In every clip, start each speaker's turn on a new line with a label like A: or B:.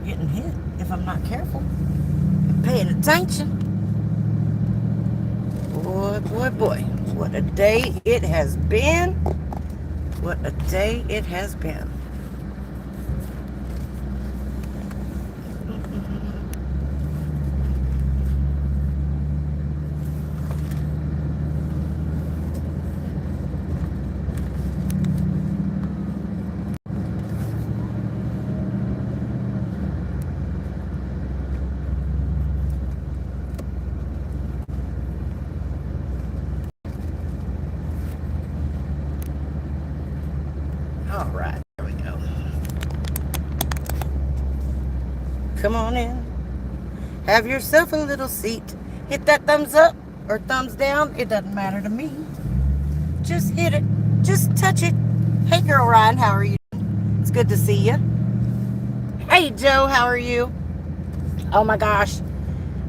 A: getting hit if I'm not careful. Paying attention. Boy, boy, boy. What a day it has been. What a day it has been. All right, there we go. Come on in. Have yourself a little seat. Hit that thumbs up or thumbs down. It doesn't matter to me. Just hit it. Just touch it. Hey, girl Ryan, how are you? It's good to see you. Hey, Joe, how are you? Oh my gosh.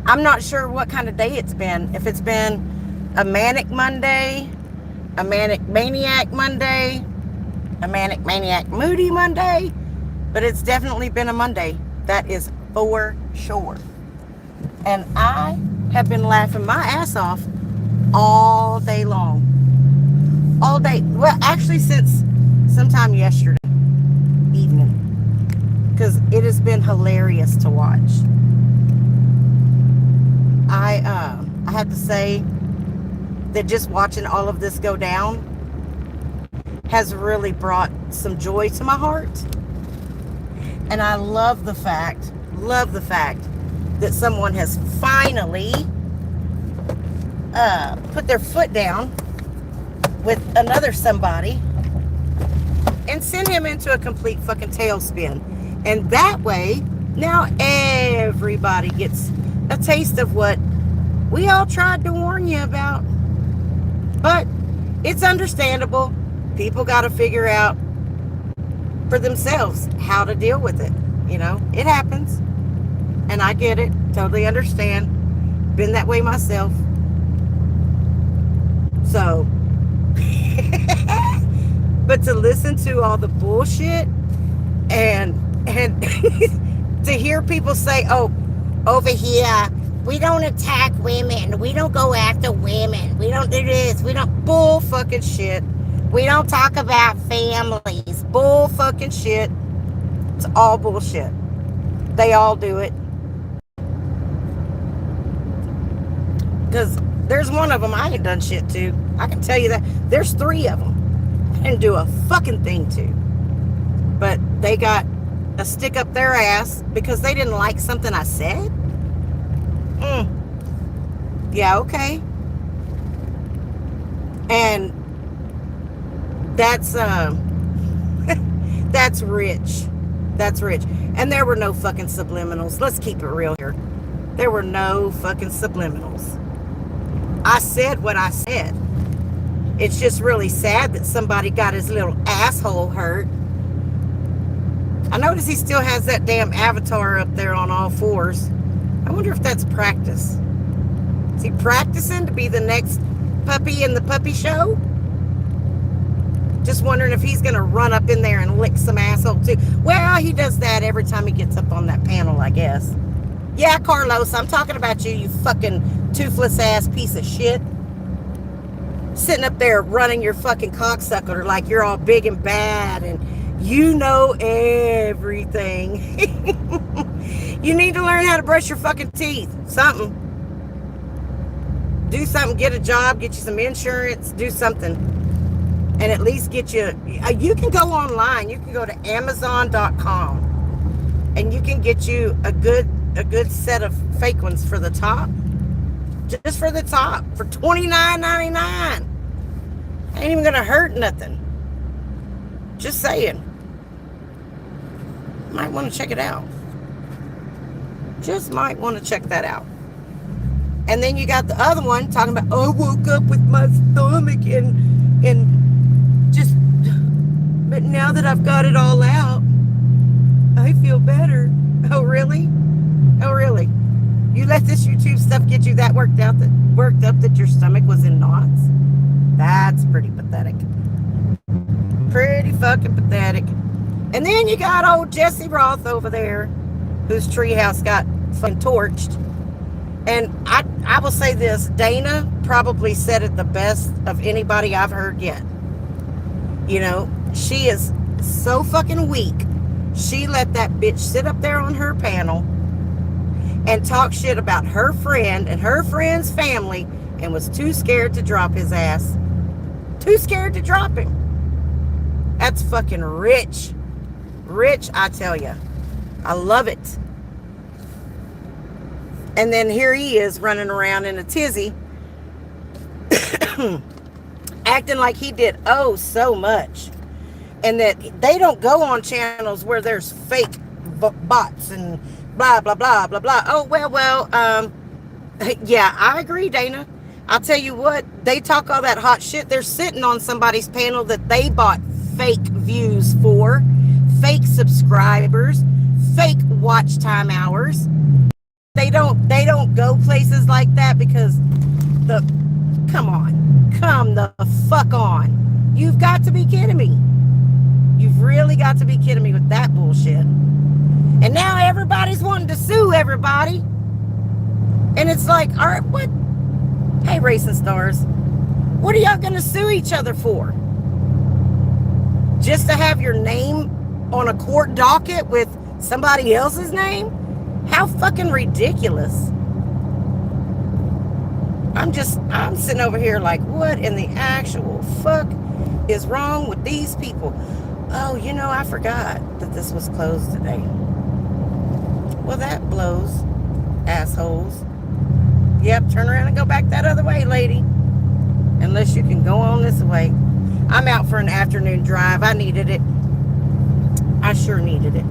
A: I'm not sure what kind of day it's been. If it's been a Manic Monday, a Manic Maniac Monday, a Manic Maniac Moody Monday, but it's definitely been a Monday. That is for sure. And I have been laughing my ass off all day long. All day. Well, actually since sometime yesterday evening. Because it has been hilarious to watch. I have to say that just watching all of this go down has really brought some joy to my heart. And I love the fact that someone has finally put their foot down with another somebody and send him into a complete fucking tailspin. And that way, now everybody gets a taste of what we all tried to warn you about. But it's understandable. People got to figure out for themselves how to deal with it. You know, it happens. And I get it. Totally understand. Been that way myself. So, but to listen to all the bullshit and to hear people say, oh, over here, we don't attack women. We don't go after women. We don't do this. We don't bull fucking shit. We don't talk about families. Bull fucking shit. It's all bullshit. They all do it. Because there's one of them I ain't done shit to. I can tell you that. There's 3 of them I didn't do a fucking thing to. But they got a stick up their ass because they didn't like something I said. Yeah, okay. And that's that's rich. That's rich. And there were no fucking subliminals. Let's keep it real here. There were no fucking subliminals. I said what I said. It's just really sad that somebody got his little asshole hurt. I notice he still has that damn avatar up there on all 4s. I wonder if that's practice. Is he practicing to be the next puppy in the puppy show? Just wondering if he's going to run up in there and lick some asshole too. Well, he does that every time he gets up on that panel, I guess. Yeah, Carlos, I'm talking about you, you fucking toothless ass piece of shit. Sitting up there running your fucking cocksucker like you're all big and bad and you know everything. You need to learn how to brush your fucking teeth. Something. Do something. Get a job. Get you some insurance. Do something. And at least get you... You can go online. You can go to Amazon.com. And you can get you a good set of fake ones for the top. Just for the top. For $29.99. Ain't even going to hurt nothing. Just saying. Might want to check it out. Just might want to check that out. And then you got the other one talking about, oh, I woke up with my stomach and just, but now that I've got it all out, I feel better. Oh, really? Oh, really? You let this YouTube stuff get you that worked up that your stomach was in knots? That's pretty pathetic. Pretty fucking pathetic. And then you got old Jesse Roth over there whose treehouse got fucking torched. And I will say this, Dana probably said it the best of anybody I've heard yet. You know, she is so fucking weak. She let that bitch sit up there on her panel and talk shit about her friend and her friend's family and was too scared to drop his ass. Too scared to drop him. That's fucking rich. Rich, I tell you. I love it. And then here he is running around in a tizzy acting like he did oh so much. And that they don't go on channels where there's fake bots and blah, blah, blah, blah, blah. Oh, well, yeah, I agree, Dana. I'll tell you what, they talk all that hot shit. They're sitting on somebody's panel that they bought fake views for, fake subscribers, fake watch time hours. They don't go places like that because come the fuck on. You've got to be kidding me. You've really got to be kidding me with that bullshit. And now everybody's wanting to sue everybody. And it's like, all right, what? Hey, Racing Stars, what are y'all going to sue each other for? Just to have your name on a court docket with somebody else's name? How fucking ridiculous. I'm sitting over here like, what in the actual fuck is wrong with these people? Oh, you know, I forgot that this was closed today. Well, that blows, assholes. Yep, turn around and go back that other way, lady. Unless you can go on this way. I'm out for an afternoon drive. I needed it. I sure needed it.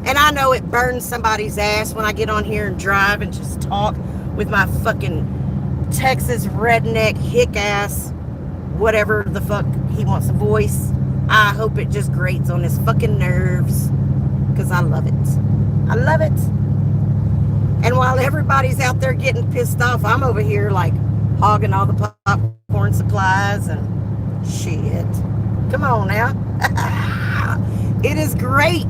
A: And I know it burns somebody's ass when I get on here and drive and just talk with my fucking Texas redneck hick ass, whatever the fuck he wants a voice. I hope it just grates on his fucking nerves because I love it. I love it. And while everybody's out there getting pissed off, I'm over here like hogging all the popcorn supplies and shit. Come on now. It is great.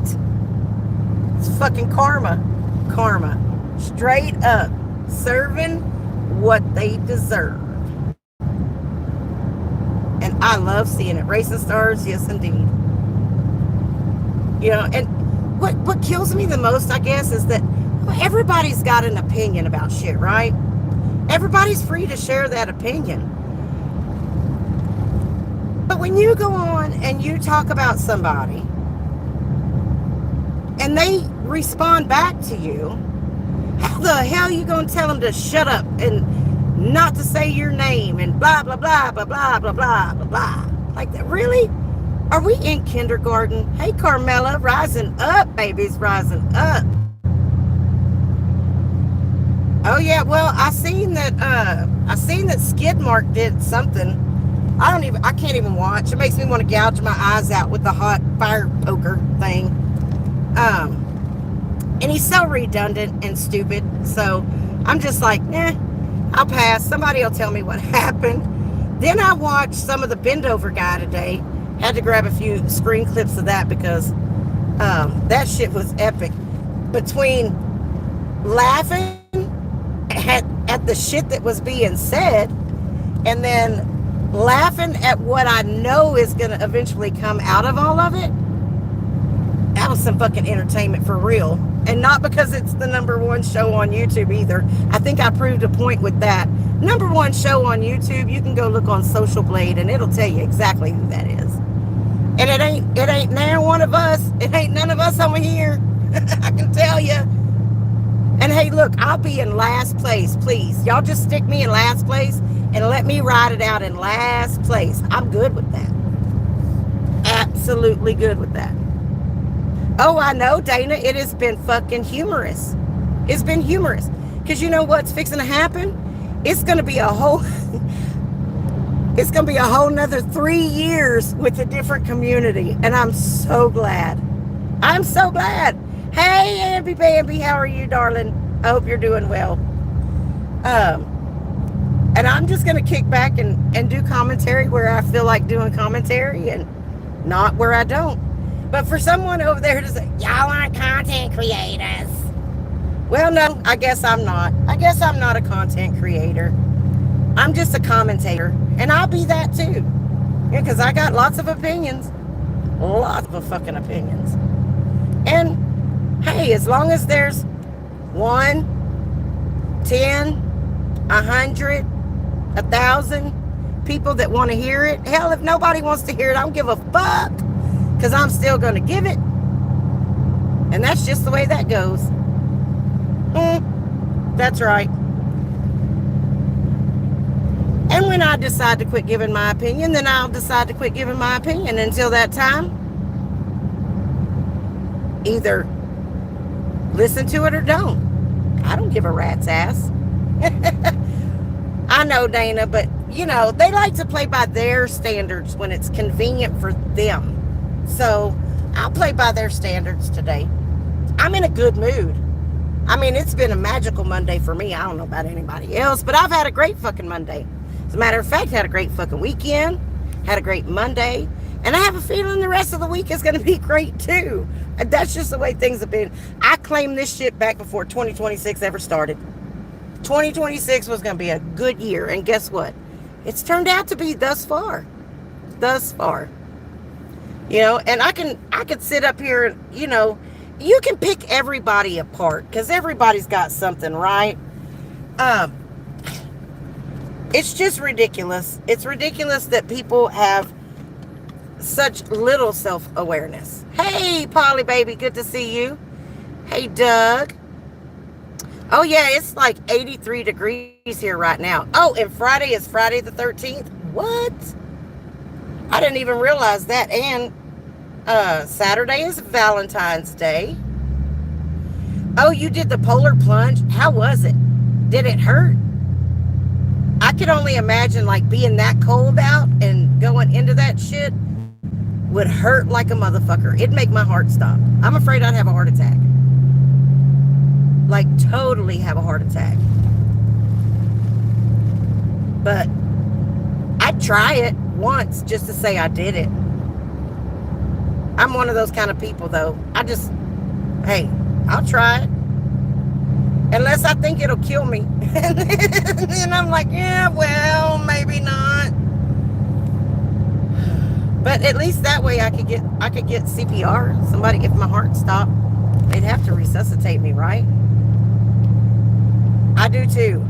A: It's fucking karma. Karma. Straight up. Serving what they deserve. And I love seeing it. Racing Stars, yes indeed. You know, and what kills me the most, I guess, is that everybody's got an opinion about shit, right? Everybody's free to share that opinion. But when you go on and you talk about somebody and they respond back to you, how the hell are you going to tell them to shut up and not to say your name and blah, blah, blah, blah, blah, blah, blah, blah, blah. Like that, really? Are we in kindergarten? Hey, Carmela, rising up, babies, rising up. Oh yeah, well, I seen that Skidmark did something. I can't even watch. It makes me want to gouge my eyes out with the hot fire poker thing. And he's so redundant and stupid. So I'm just like, I'll pass. Somebody will tell me what happened. Then I watched some of the Bend Over guy today. Had to grab a few screen clips of that because that shit was epic. Between laughing at the shit that was being said and then laughing at what I know is going to eventually come out of all of it, that was some fucking entertainment for real. And not because it's the #1 show on YouTube either. I think I proved a point with that. #1 show on YouTube, you can go look on Social Blade and it'll tell you exactly who that is. And it ain't now one of us. It ain't none of us over here. I can tell you. And hey, look, I'll be in last place, please. Y'all just stick me in last place and let me ride it out in last place. I'm good with that. Absolutely good with that. Oh, I know, Dana, it has been fucking humorous. It's been humorous. Because you know what's fixing to happen? It's going to be a whole nother 3 years with a different community. And I'm so glad. I'm so glad. Hey, Amby Bambi, how are you, darling? I hope you're doing well. And I'm just going to kick back and do commentary where I feel like doing commentary and not where I don't. But for someone over there to say, y'all aren't content creators, Well, no, I guess I'm not. I guess I'm not a content creator. I'm just a commentator. And I'll be that too. Yeah, because I got lots of opinions. Lots of fucking opinions. And hey, as long as there's 1, 10, 100, 1,000 people that want to hear it, hell, if nobody wants to hear it, I don't give a fuck. Because I'm still going to give it. And that's just the way that goes. That's right. And when I decide to quit giving my opinion, then I'll decide to quit giving my opinion. Until that time, either listen to it or don't. I don't give a rat's ass. I know, Dana, but, you know, they like to play by their standards when it's convenient for them. So I'll play by their standards today. I'm in a good mood. I mean, it's been a magical Monday for me. I don't know about anybody else, but I've had a great fucking Monday. As a matter of fact, had a great fucking weekend, had a great Monday, and I have a feeling the rest of the week is going to be great too. And that's just the way things have been. I claimed this shit back before 2026 ever started. 2026 was going to be a good year, and guess what? It's turned out to be thus far. Thus far. You know, and I could sit up here and, you know, you can pick everybody apart because everybody's got something, right? It's just ridiculous. It's ridiculous that people have such little self-awareness. Hey, Polly baby, good to see you. Hey, Doug. Oh, yeah, it's like 83 degrees here right now. Oh, and Friday is Friday the 13th. What? I didn't even realize that. And Saturday is Valentine's Day. Oh, you did the polar plunge? How was it? Did it hurt? I could only imagine like being that cold out and going into that shit would hurt like a motherfucker. It'd make my heart stop. I'm afraid I'd have a heart attack. Like totally have a heart attack. But I'd try it once just to say I did it. I'm one of those kind of people though. Hey, I'll try it. Unless I think it'll kill me. And then I'm like, yeah, well, maybe not. But at least that way I could get CPR. Somebody, if my heart stopped, they'd have to resuscitate me, right? I do too.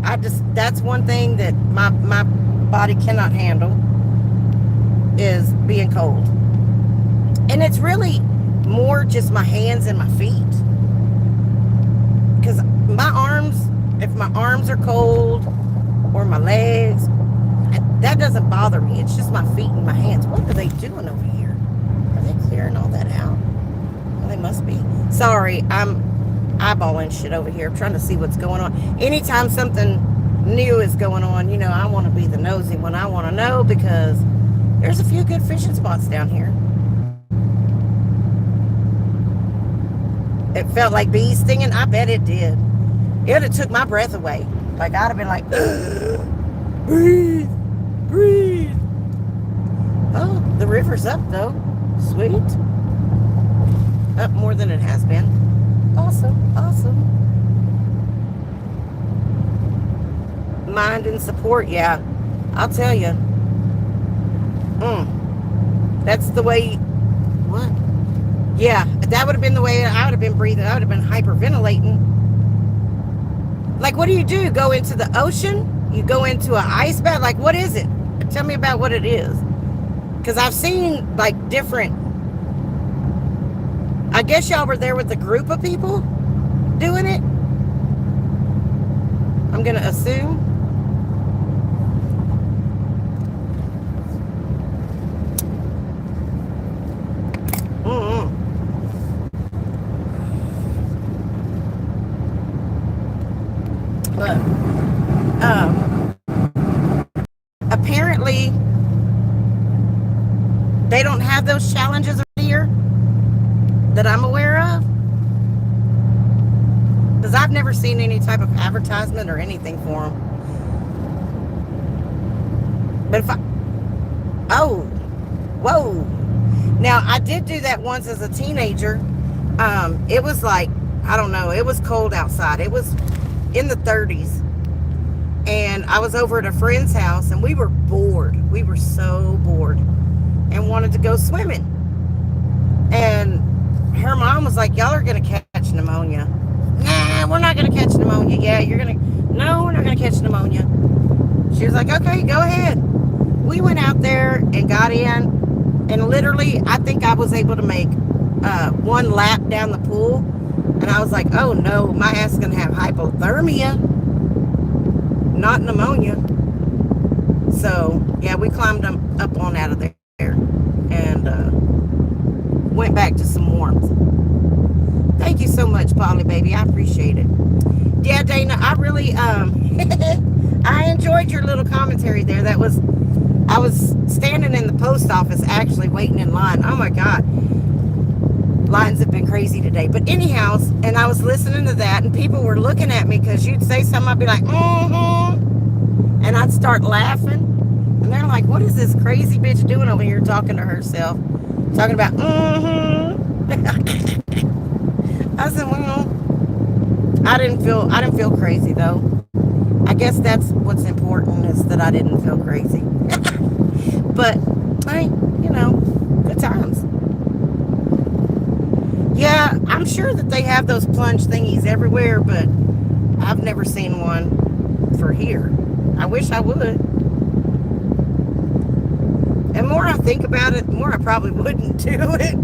A: That's one thing that my body cannot handle is being cold. And it's really more just my hands and my feet. Because if my arms are cold or my legs, that doesn't bother me. It's just my feet and my hands. What are they doing over here? Are they clearing all that out? Well, they must be. Sorry, I'm eyeballing shit over here. I'm trying to see what's going on. Anytime something new is going on, you know, I want to be the nosy one. I want to know because there's a few good fishing spots down here. It felt like bees stinging. I bet it did. It would have took my breath away. Like I'd have been like, breathe, breathe. Oh, the river's up though. Sweet. Up more than it has been. Awesome, awesome. Mind and support, yeah. I'll tell you. That's the way. What? Yeah, that would have been the way I would have been breathing. I would have been hyperventilating. Like, what do? Go into the ocean? You go into an ice bath? Like, what is it? Tell me about what it is. Because I've seen, like, different... I guess y'all were there with a group of people doing it? I'm going to assume. But apparently they don't have those challenges here that I'm aware of, because I've never seen any type of advertisement or anything for them. But if whoa, now I did do that once as a teenager. It was like I don't know. It was cold outside. It was in the 30s. And I was over at a friend's house and we were bored. We were so bored and wanted to go swimming. And her mom was like, y'all are going to catch pneumonia. Nah, we're not going to catch pneumonia. Yeah, you're going to. No, we're not going to catch pneumonia. She was like, okay, go ahead. We went out there and got in. And literally, I think I was able to make one lap down the pool. And I was like, oh no, my ass is going to have hypothermia, not pneumonia. So, yeah, we climbed up on out of there and went back to some warmth. Thank you so much, Polly, baby. I appreciate it. Yeah, Dana, I really, I enjoyed your little commentary there. I was standing in the post office actually waiting in line. Oh my God. Lines have been crazy today. But anyhow, and I was listening to that and people were looking at me because you'd say something, I'd be like, mm-hmm. And I'd start laughing. And they're like, what is this crazy bitch doing over here talking to herself? Talking about, mm-hmm. I said, well, I didn't feel crazy though. I guess that's what's important is that I didn't feel crazy. But, hey, good times. Yeah, I'm sure that they have those plunge thingies everywhere, but I've never seen one for here. I wish I would. And more I think about it, the more I probably wouldn't do it.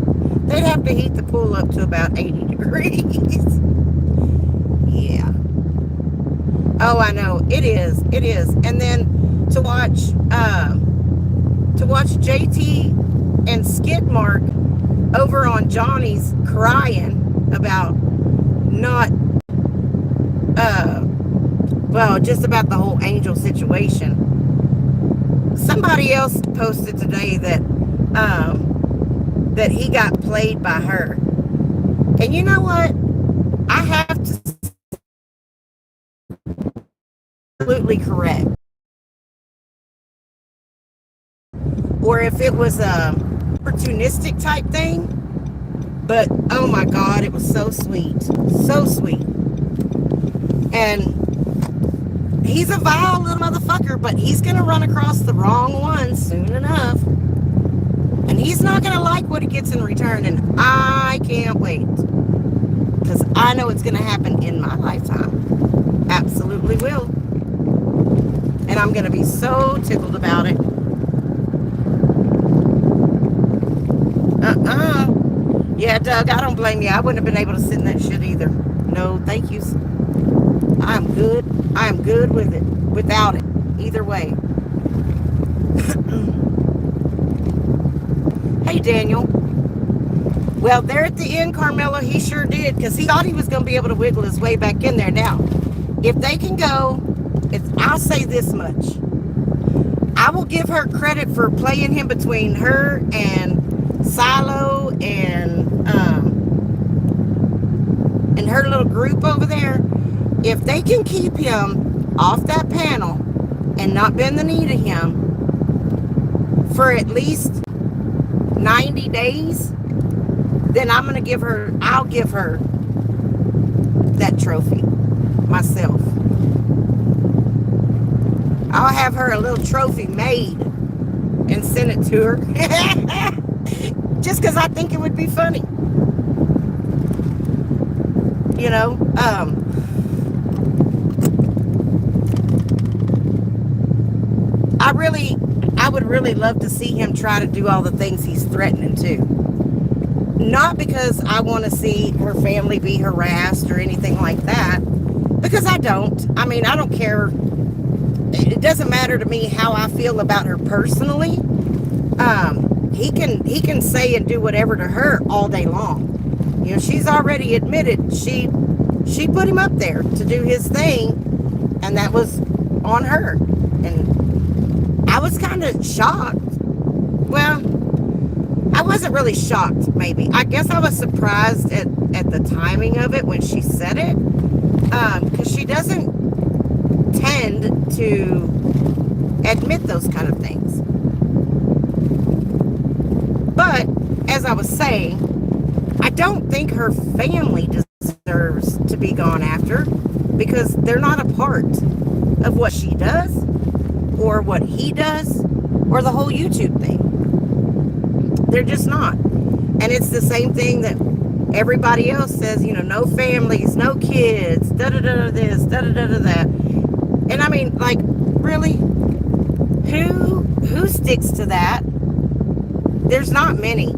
A: They'd have to heat the pool up to about 80 degrees. Yeah. Oh, I know. It is. And then to watch JT and Skidmark over on Johnny's crying about not, just about the whole Angel situation. Somebody else posted today that he got played by her. And you know what? I have to absolutely correct. Or if it was a opportunistic type thing. But oh my God, it was so sweet. So sweet. And he's a vile little motherfucker, but he's gonna run across the wrong one soon enough. And he's not gonna like what he gets in return. And I can't wait. Because I know it's gonna happen in my lifetime. Absolutely will. And I'm gonna be so tickled about it. Yeah, Doug, I don't blame you. I wouldn't have been able to sit in that shit either. No, thank you. I'm good. I am good with it. Without it. Either way. Hey, Daniel. Well, there at the end, Carmela, he sure did. Because he thought he was going to be able to wiggle his way back in there. Now, if they can go, I'll say this much. I will give her credit for playing him between her and Silo and her little group over there. If they can keep him off that panel and not bend the knee to him for at least 90 days, then I'll give her that trophy myself. I'll have her a little trophy made and send it to her. Just because I think it would be funny. I would really love to see him try to do all the things he's threatening to. Not because I want to see her family be harassed or anything like that. Because I don't. I mean, I don't care. It doesn't matter to me how I feel about her personally. He can say and do whatever to her all day long. She's already admitted she put him up there to do his thing, and that was on her. And I was kind of shocked. Well, I wasn't really shocked, maybe. I guess I was surprised at the timing of it when she said it, because she doesn't tend to admit those kind of things. But, as I was saying, I don't think her family deserves to be gone after because they're not a part of what she does or what he does or the whole YouTube thing. They're just not. And it's the same thing that everybody else says, no families, no kids, da-da-da this, da-da-da that. And I mean, like, really? Who sticks to that? There's not many.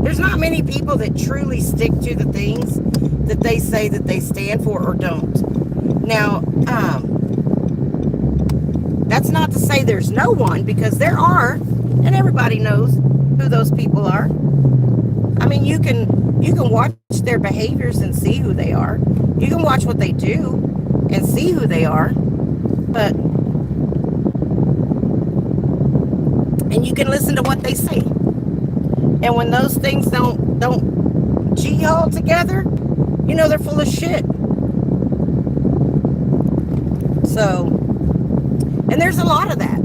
A: There's not many people that truly stick to the things that they say that they stand for or don't. Now, that's not to say there's no one, because there are, and everybody knows who those people are. I mean, you can watch their behaviors and see who they are. You can watch what they do and see who they are. But, and you can listen to what they say. And when those things don't gel together, they're full of shit. So, and there's a lot of that.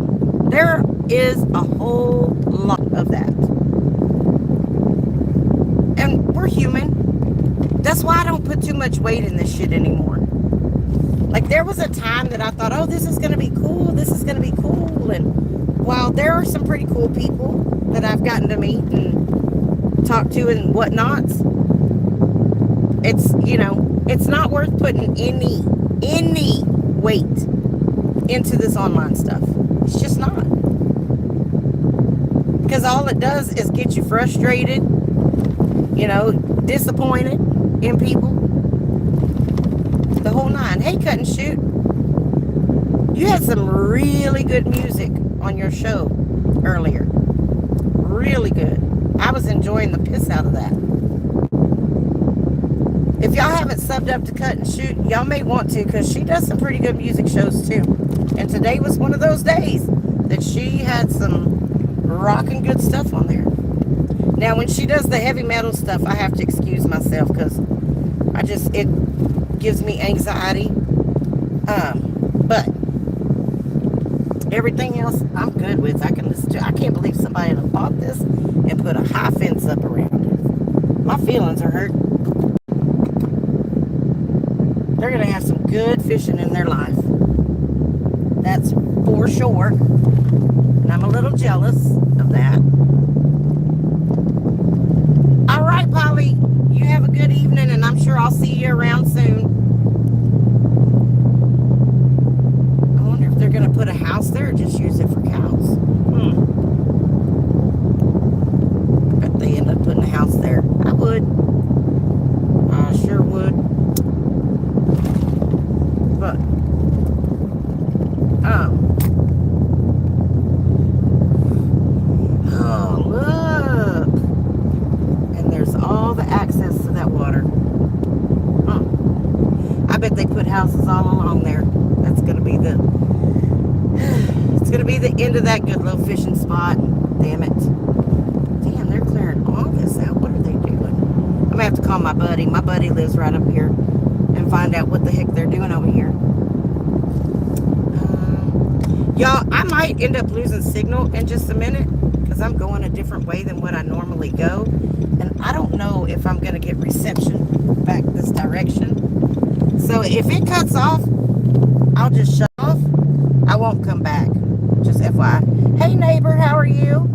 A: There is a whole lot of that. And we're human. That's why I don't put too much weight in this shit anymore. Like, there was a time that I thought, oh, this is going to be cool. This is going to be cool. And while there are some pretty cool people that I've gotten to meet and talk to and whatnots, it's not worth putting any weight into this online stuff. It's just not. Because all it does is get you frustrated, disappointed in people. The whole nine. Hey, Cut and Shoot. You had some really good music on your show earlier. Really good. I was enjoying the piss out of that. If y'all haven't subbed up to Cut and Shoot, y'all may want to, because she does some pretty good music shows too. And today was one of those days that she had some rocking good stuff on there. Now, when she does the heavy metal stuff, I have to excuse myself because it gives me anxiety. But everything else I'm good with. I can listen to. I can't believe somebody bought this and put a high fence up around it. My feelings are hurt. They're going to have some good fishing in their life. That's for sure. And I'm a little jealous of that. All right, Polly. You have a good evening, and I'm sure I'll see you around soon. I wonder if they're going to put a house there or just use it for cows. I bet they end up putting a house there. I would. I sure would. But, oh, look. And there's all the access to that water. I bet they put houses all along there. That's going to be it's going to be the end of that good little fishing spot. Damn it. Damn, they're clearing all this out. What are they doing? I'm going to have to call my buddy. My buddy lives right up here. And find out what the heck they're doing over here. Y'all, I might end up losing signal in just a minute because I'm going a different way than what I normally go. And I don't know if I'm going to get reception back this direction. So if it cuts off, I'll just shut off. I won't come back. Just FYI. Hey, neighbor, how are you?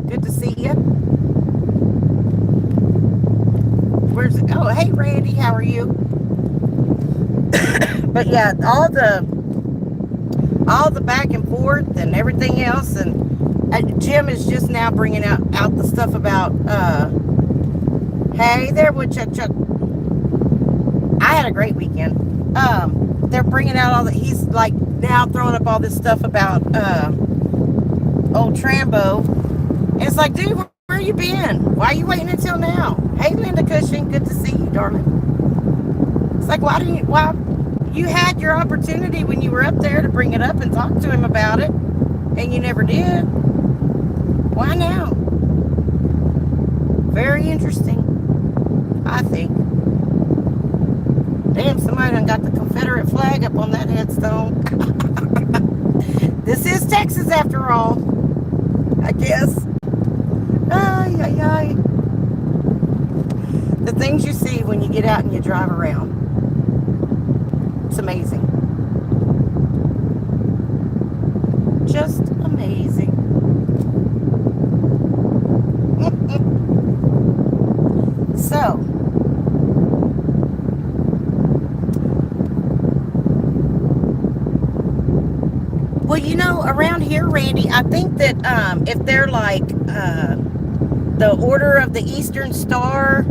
A: Good to see you. Where's it? Oh, hey, Randy, how are you? But yeah, all the back and forth and everything else, and Jim is just now bringing out the stuff about hey there, Woodchuck Chuck. I had a great weekend. They're bringing out all the, he's like now throwing up all this stuff about old Trambo, and it's like, dude, where you been? Why are you waiting until now? Hey, Linda Cushing, good to see you, darling. It's like, why you had your opportunity when you were up there to bring it up and talk to him about it, and you never did. Why now? Very interesting, I think. Damn, somebody done got the Confederate flag up on that headstone. This is Texas after all, I guess. Ay, ay, ay. The things you see when you get out and you drive around. It's amazing. Just amazing. So, well, you know, around here, Randy, I think that if they're like the Order of the Eastern Star,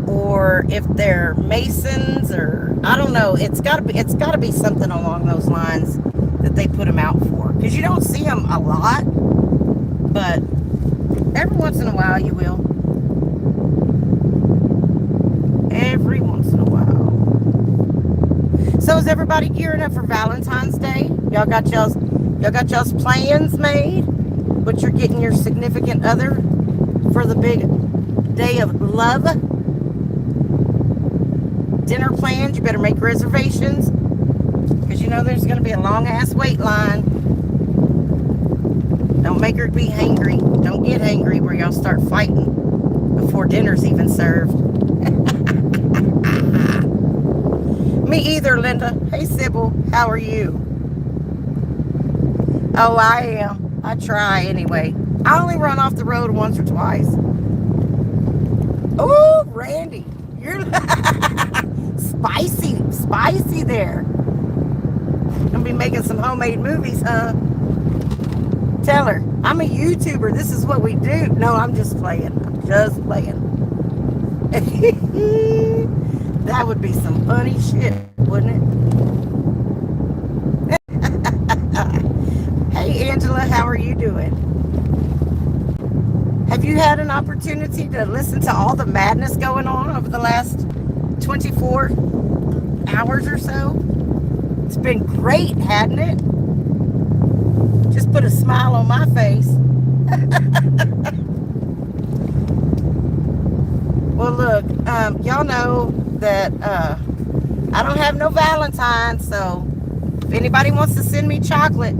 A: or if they're Masons, or I don't know, it's got to be something along those lines that they put them out for, because you don't see them a lot, but every once in a while you will. Every once in a while. So is everybody gearing up for Valentine's Day? Y'all got y'all's plans made? But you're getting your significant other for the big day of love? Dinner plans? You better make reservations, because you know there's going to be a long ass wait line. Don't make her be hangry. Don't get hangry where y'all start fighting before dinner's even served. Me either, Linda. Hey, Sybil. How are you? Oh, I am. I try anyway. I only run off the road once or twice. Oh, Randy. You're spicy there. Gonna be making some homemade movies, huh? Tell her, I'm a YouTuber. This is what we do. No, I'm just playing. I'm just playing. That would be some funny shit, wouldn't it? Hey, Angela, how are you doing? Have you had an opportunity to listen to all the madness going on over the last 24 hours or so? It's been great, hadn't it? Just put a smile on my face. Well, look, y'all know that I don't have no Valentine, so if anybody wants to send me chocolate,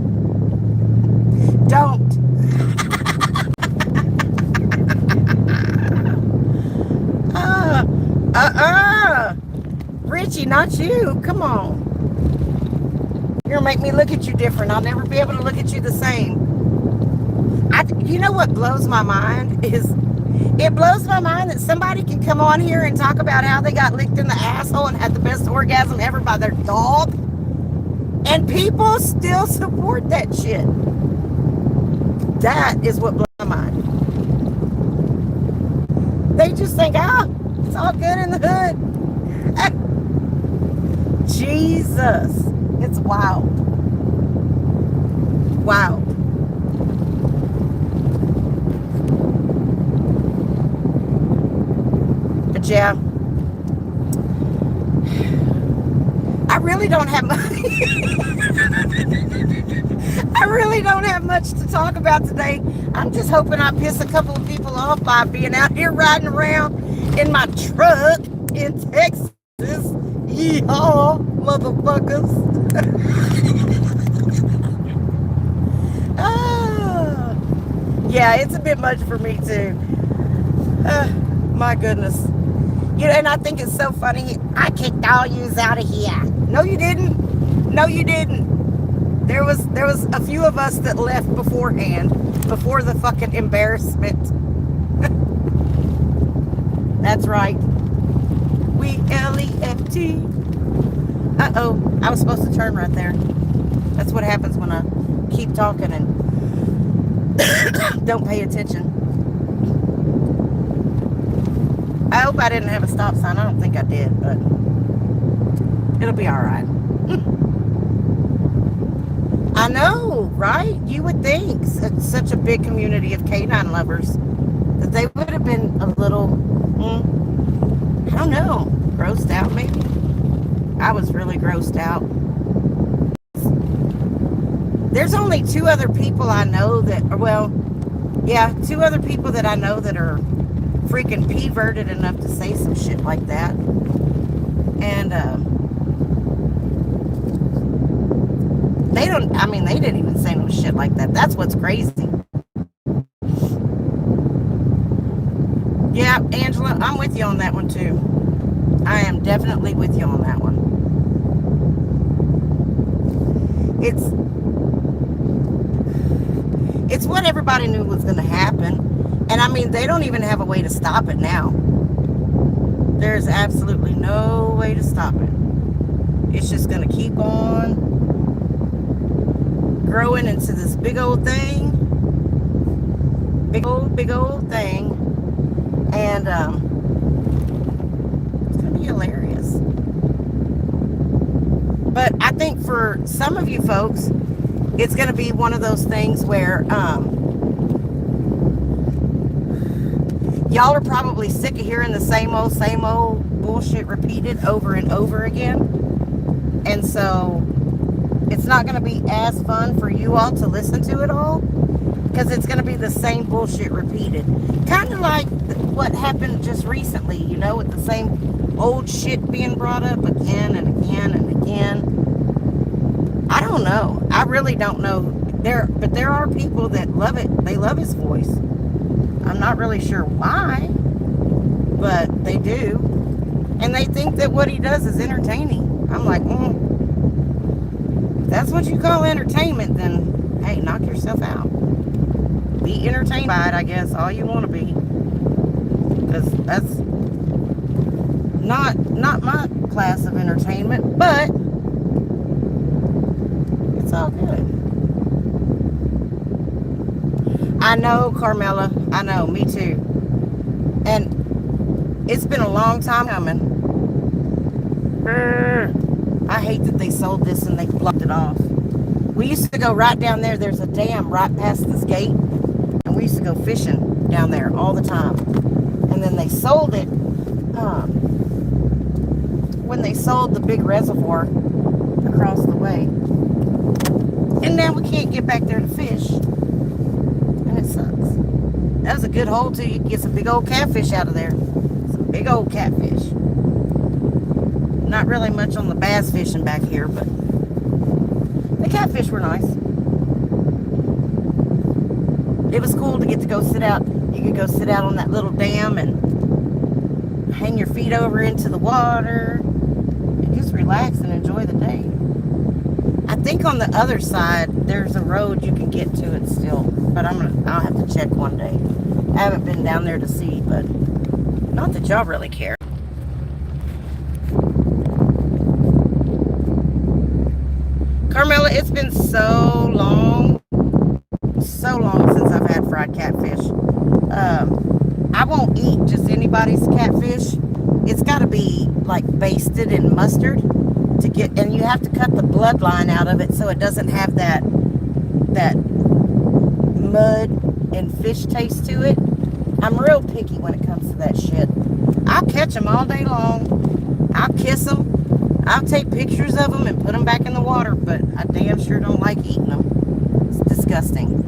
A: don't. Richie, not you. Come on. You're gonna make me look at you different. I'll never be able to look at you the same. You know what blows my mind is, it blows my mind that somebody can come on here and talk about how they got licked in the asshole and had the best orgasm ever by their dog, and people still support that shit. That is what blows my mind. They just think, it's all good in the hood. Jesus. It's wild. Wow. But yeah, I really don't have I really don't have much to talk about today. I'm just hoping I piss a couple of people off by being out here riding around in my truck in Texas. Yeehaw, motherfuckers. Yeah, it's a bit much for me too. My goodness. You know, and I think it's so funny. I kicked all yous out of here. No, you didn't. No, you didn't. There was a few of us that left beforehand, before the fucking embarrassment. That's right. We left. Uh-oh. I was supposed to turn right there. That's what happens when I keep talking and don't pay attention. I hope I didn't have a stop sign. I don't think I did, but it'll be all right. I know, right? You would think such a big community of canine lovers that they would have been a little, I don't know, grossed out maybe. I was really grossed out. There's only two other people I know that, two other people that I know that are freaking perverted enough to say some shit like that. And they didn't even say no shit like that. That's what's crazy. Yeah, Angela, I'm with you on that one too. I am definitely with you on that one. It's what everybody knew was going to happen. And I mean, they don't even have a way to stop it now. There's absolutely no way to stop it. It's just going to keep on growing into this big old thing. Big old thing. And it's going to be hilarious. But I think for some of you folks, it's going to be one of those things where y'all are probably sick of hearing the same old bullshit repeated over and over again. And so it's not going to be as fun for you all to listen to it all, because it's going to be the same bullshit repeated. Kind of like what happened just recently, you know, with the same old shit being brought up again and again and again. I don't know. I really don't know. But there are people that love it. They love his voice. I'm not really sure why, but they do. And they think that what he does is entertaining. I'm like, if that's what you call entertainment, then hey, knock yourself out. Be entertained by it, I guess, all you want to be. Because that's not my class of entertainment, but it's all good. I know, Carmela. I know, me too. And it's been a long time coming. I hate that they sold this and they blocked it off. We used to go right down there. There's a dam right past this gate. And we used to go fishing down there all the time. And then they sold it. When they sold the big reservoir across the way. And now we can't get back there to fish. And it sucks. That was a good hole too. You can get some big old catfish out of there. Some big old catfish. Not really much on the bass fishing back here, but the catfish were nice. It was cool to get to go sit out. You could go sit out on that little dam and hang your feet over into the water and just relax and enjoy the day. I think on the other side there's a road you can get to it still, but I'll have to check one day. I haven't been down there to see, but not that y'all really care. Carmela, it's been so long since I've had fried catfish. I won't eat just anybody's catfish. It's got to be like basted in mustard to get, and you have to cut the bloodline out of it so it doesn't have that mud and fish taste to it. I'm real picky when it comes to that shit. I'll catch them all day long. I'll kiss them. I'll take pictures of them and put them back in the water, but I damn sure don't like eating them. It's disgusting.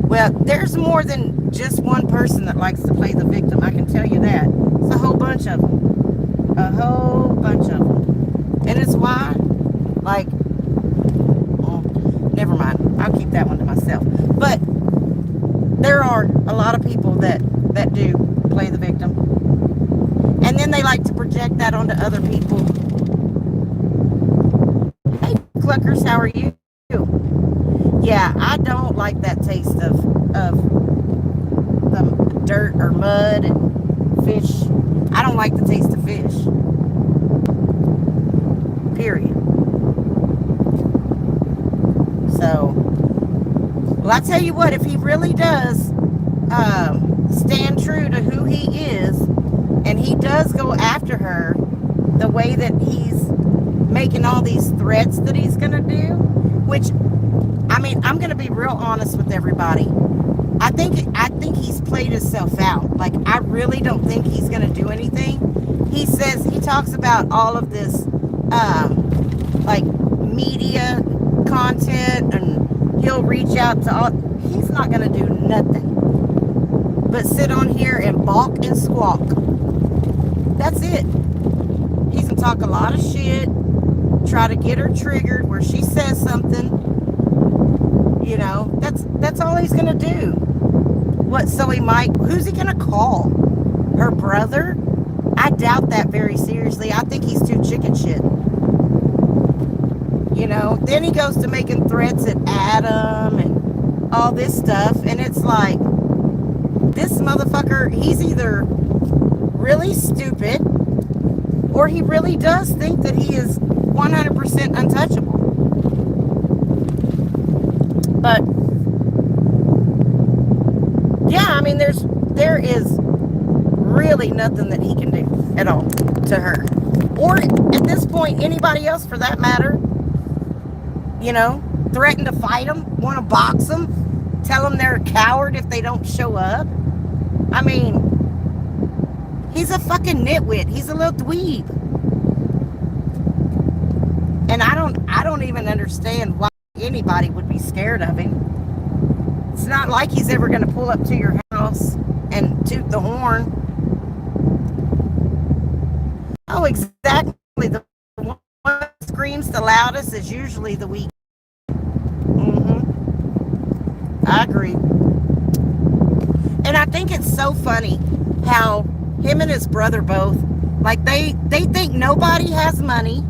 A: Well, there's more than just one person that likes to play the victim. I can tell you that. It's a whole bunch of them. A whole bunch of them. And it's why, like, never mind. I'll keep that one to myself. But there are a lot of people that do play the victim. And then they like to project that onto other people. Hey, Cluckers, how are you? Yeah, I don't like that taste of the dirt or mud and fish. I don't like the taste of fish. Period. So, well, I tell you what, if he really does stand true to who he is, and he does go after her the way that he's making all these threats that he's going to do, which, I mean, I'm going to be real honest with everybody. I think he's played himself out. Like, I really don't think he's going to do anything. He talks about all of this, like, media content, and he'll reach out to all. He's not going to do nothing but sit on here and balk and squawk. That's it. He's going to talk a lot of shit, try to get her triggered where she says something. You know, that's all he's going to do. What? So he might. Who's he gonna call? Her brother? I doubt that very seriously. I think he's too chicken shit. You know. Then he goes to making threats at Adam and all this stuff, and it's like this motherfucker. He's either really stupid, or he really does think that he is 100% untouchable. But yeah, I mean, there is really nothing that he can do at all to her, or at this point, anybody else for that matter. You know, threaten to fight them, want to box them, tell them they're a coward if they don't show up. I mean, he's a fucking nitwit. He's a little dweeb. And I don't even understand why anybody would be scared of him. It's not like he's ever going to pull up to your house and toot the horn. Oh, exactly. The one that screams the loudest is usually the weak. I agree. And I think it's so funny how him and his brother both, like they think nobody has money.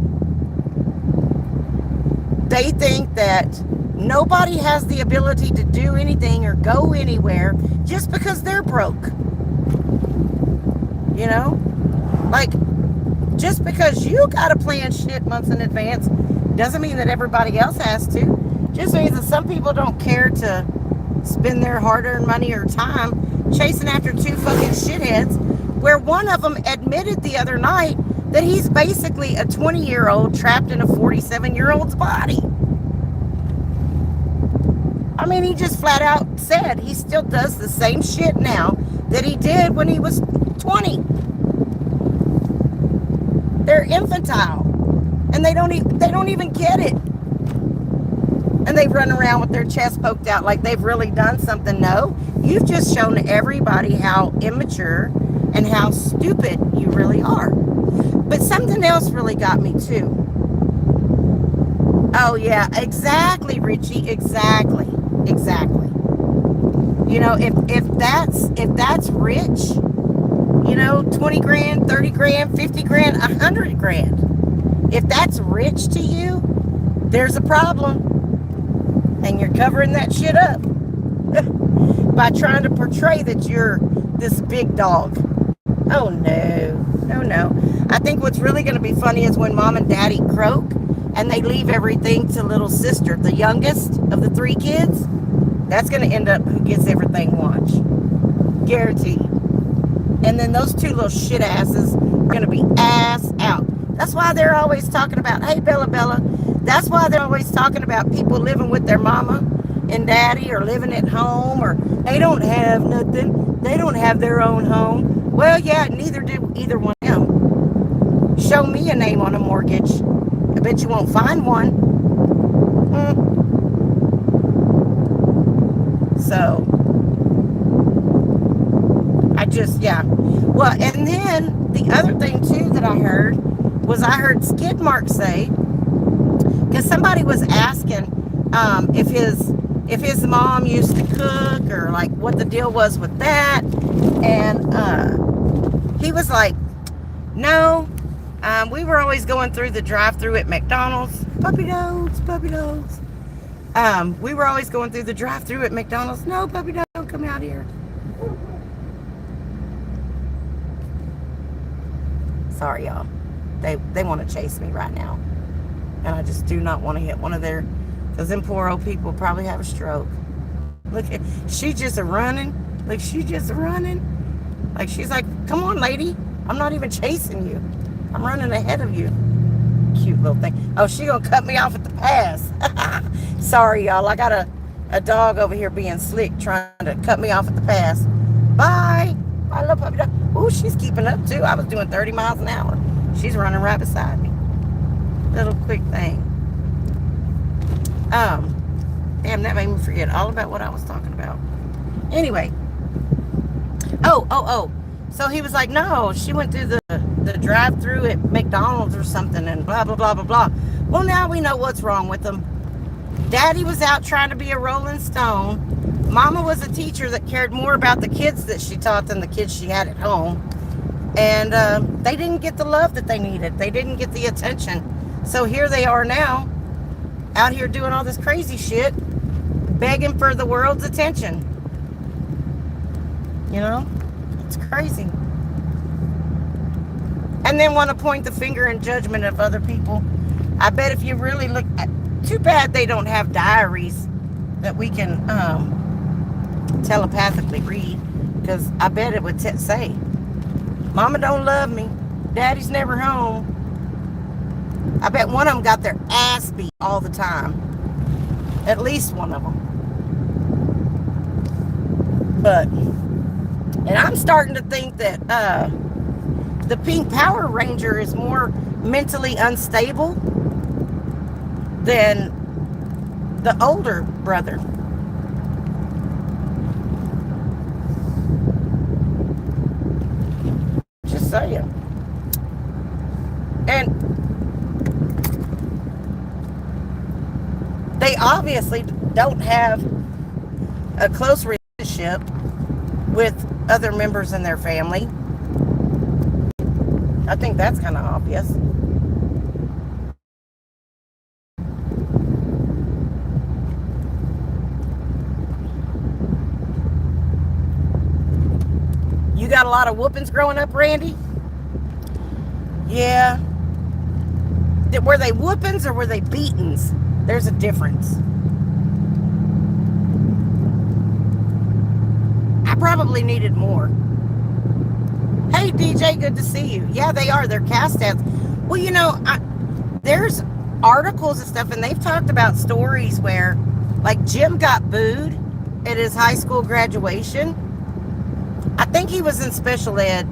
A: They think that nobody has the ability to do anything or go anywhere just because they're broke. You know? Like, just because you got to plan shit months in advance doesn't mean that everybody else has to. Just means that some people don't care to spend their hard-earned money or time chasing after two fucking shitheads, where one of them admitted the other night that he's basically a 20-year-old trapped in a 47-year-old's body. I mean, he just flat out said he still does the same shit now that he did when he was 20. They're infantile, and they don't even get it. And they run around with their chest poked out like they've really done something. No, you've just shown everybody how immature and how stupid you really are. But something else really got me too. Oh yeah, exactly, Richie, exactly. You know, if that's rich, you know, 20 grand, 30 grand, 50 grand, 100 grand. If that's rich to you, there's a problem. And you're covering that shit up by trying to portray that you're this big dog. Oh no. I think what's really going to be funny is when mom and daddy croak and they leave everything to little sister, the youngest of the three kids. That's going to end up who gets everything watch. Guaranteed. And then those two little shit asses are going to be ass out. That's why they're always talking about, hey, Bella. That's why they're always talking about people living with their mama and daddy or living at home, or they don't have nothing. They don't have their own home. Well, yeah, neither do either one of them. Show me a name on a mortgage. I bet you won't find one. So, yeah. Well, and then the other thing, too, that I heard Skid Mark say, because somebody was asking if his mom used to cook or like what the deal was with that, and he was like, no, we were always going through the drive-thru at McDonald's. Puppy dogs. We were always going through the drive-thru at McDonald's. No, puppy dog, don't come out here. Sorry, y'all. They want to chase me right now. And I just do not want to hit one of their, because them poor old people probably have a stroke. Look, she's just running. Like, she's like, come on, lady. I'm not even chasing you. I'm running ahead of you. Cute little thing. Oh, she gonna cut me off at the pass. Sorry, y'all. I got a dog over here being slick, trying to cut me off at the pass. Bye. I love puppy dog. Ooh, she's keeping up, too. I was doing 30 miles an hour. She's running right beside me. Little quick thing. Damn, that made me forget all about what I was talking about. Anyway. Oh. So he was like, no, she went through the drive-thru at McDonald's or something and blah, blah, blah, blah, blah. Well, now we know what's wrong with them. Daddy was out trying to be a Rolling Stone. Mama was a teacher that cared more about the kids that she taught than the kids she had at home. And they didn't get the love that they needed. They didn't get the attention. So here they are now, out here doing all this crazy shit, begging for the world's attention. You know? It's crazy. And then want to point the finger in judgment of other people. I bet if you really look at... Too bad they don't have diaries that we can telepathically read. Because I bet it would say, Mama don't love me. Daddy's never home. I bet one of them got their ass beat all the time. At least one of them. But, and I'm starting to think that the Pink Power Ranger is more mentally unstable than the older brother. Just saying. And they obviously don't have a close relationship with other members in their family. I think that's kind of obvious. You got a lot of whoopings growing up, Randy? Yeah. Were they whoopings or were they beatings? There's a difference. I probably needed more. Hey, DJ, good to see you. Yeah, they are. They're cast outs. Well, you know, there's articles and stuff, and they've talked about stories where, like, Jim got booed at his high school graduation. I think he was in special ed,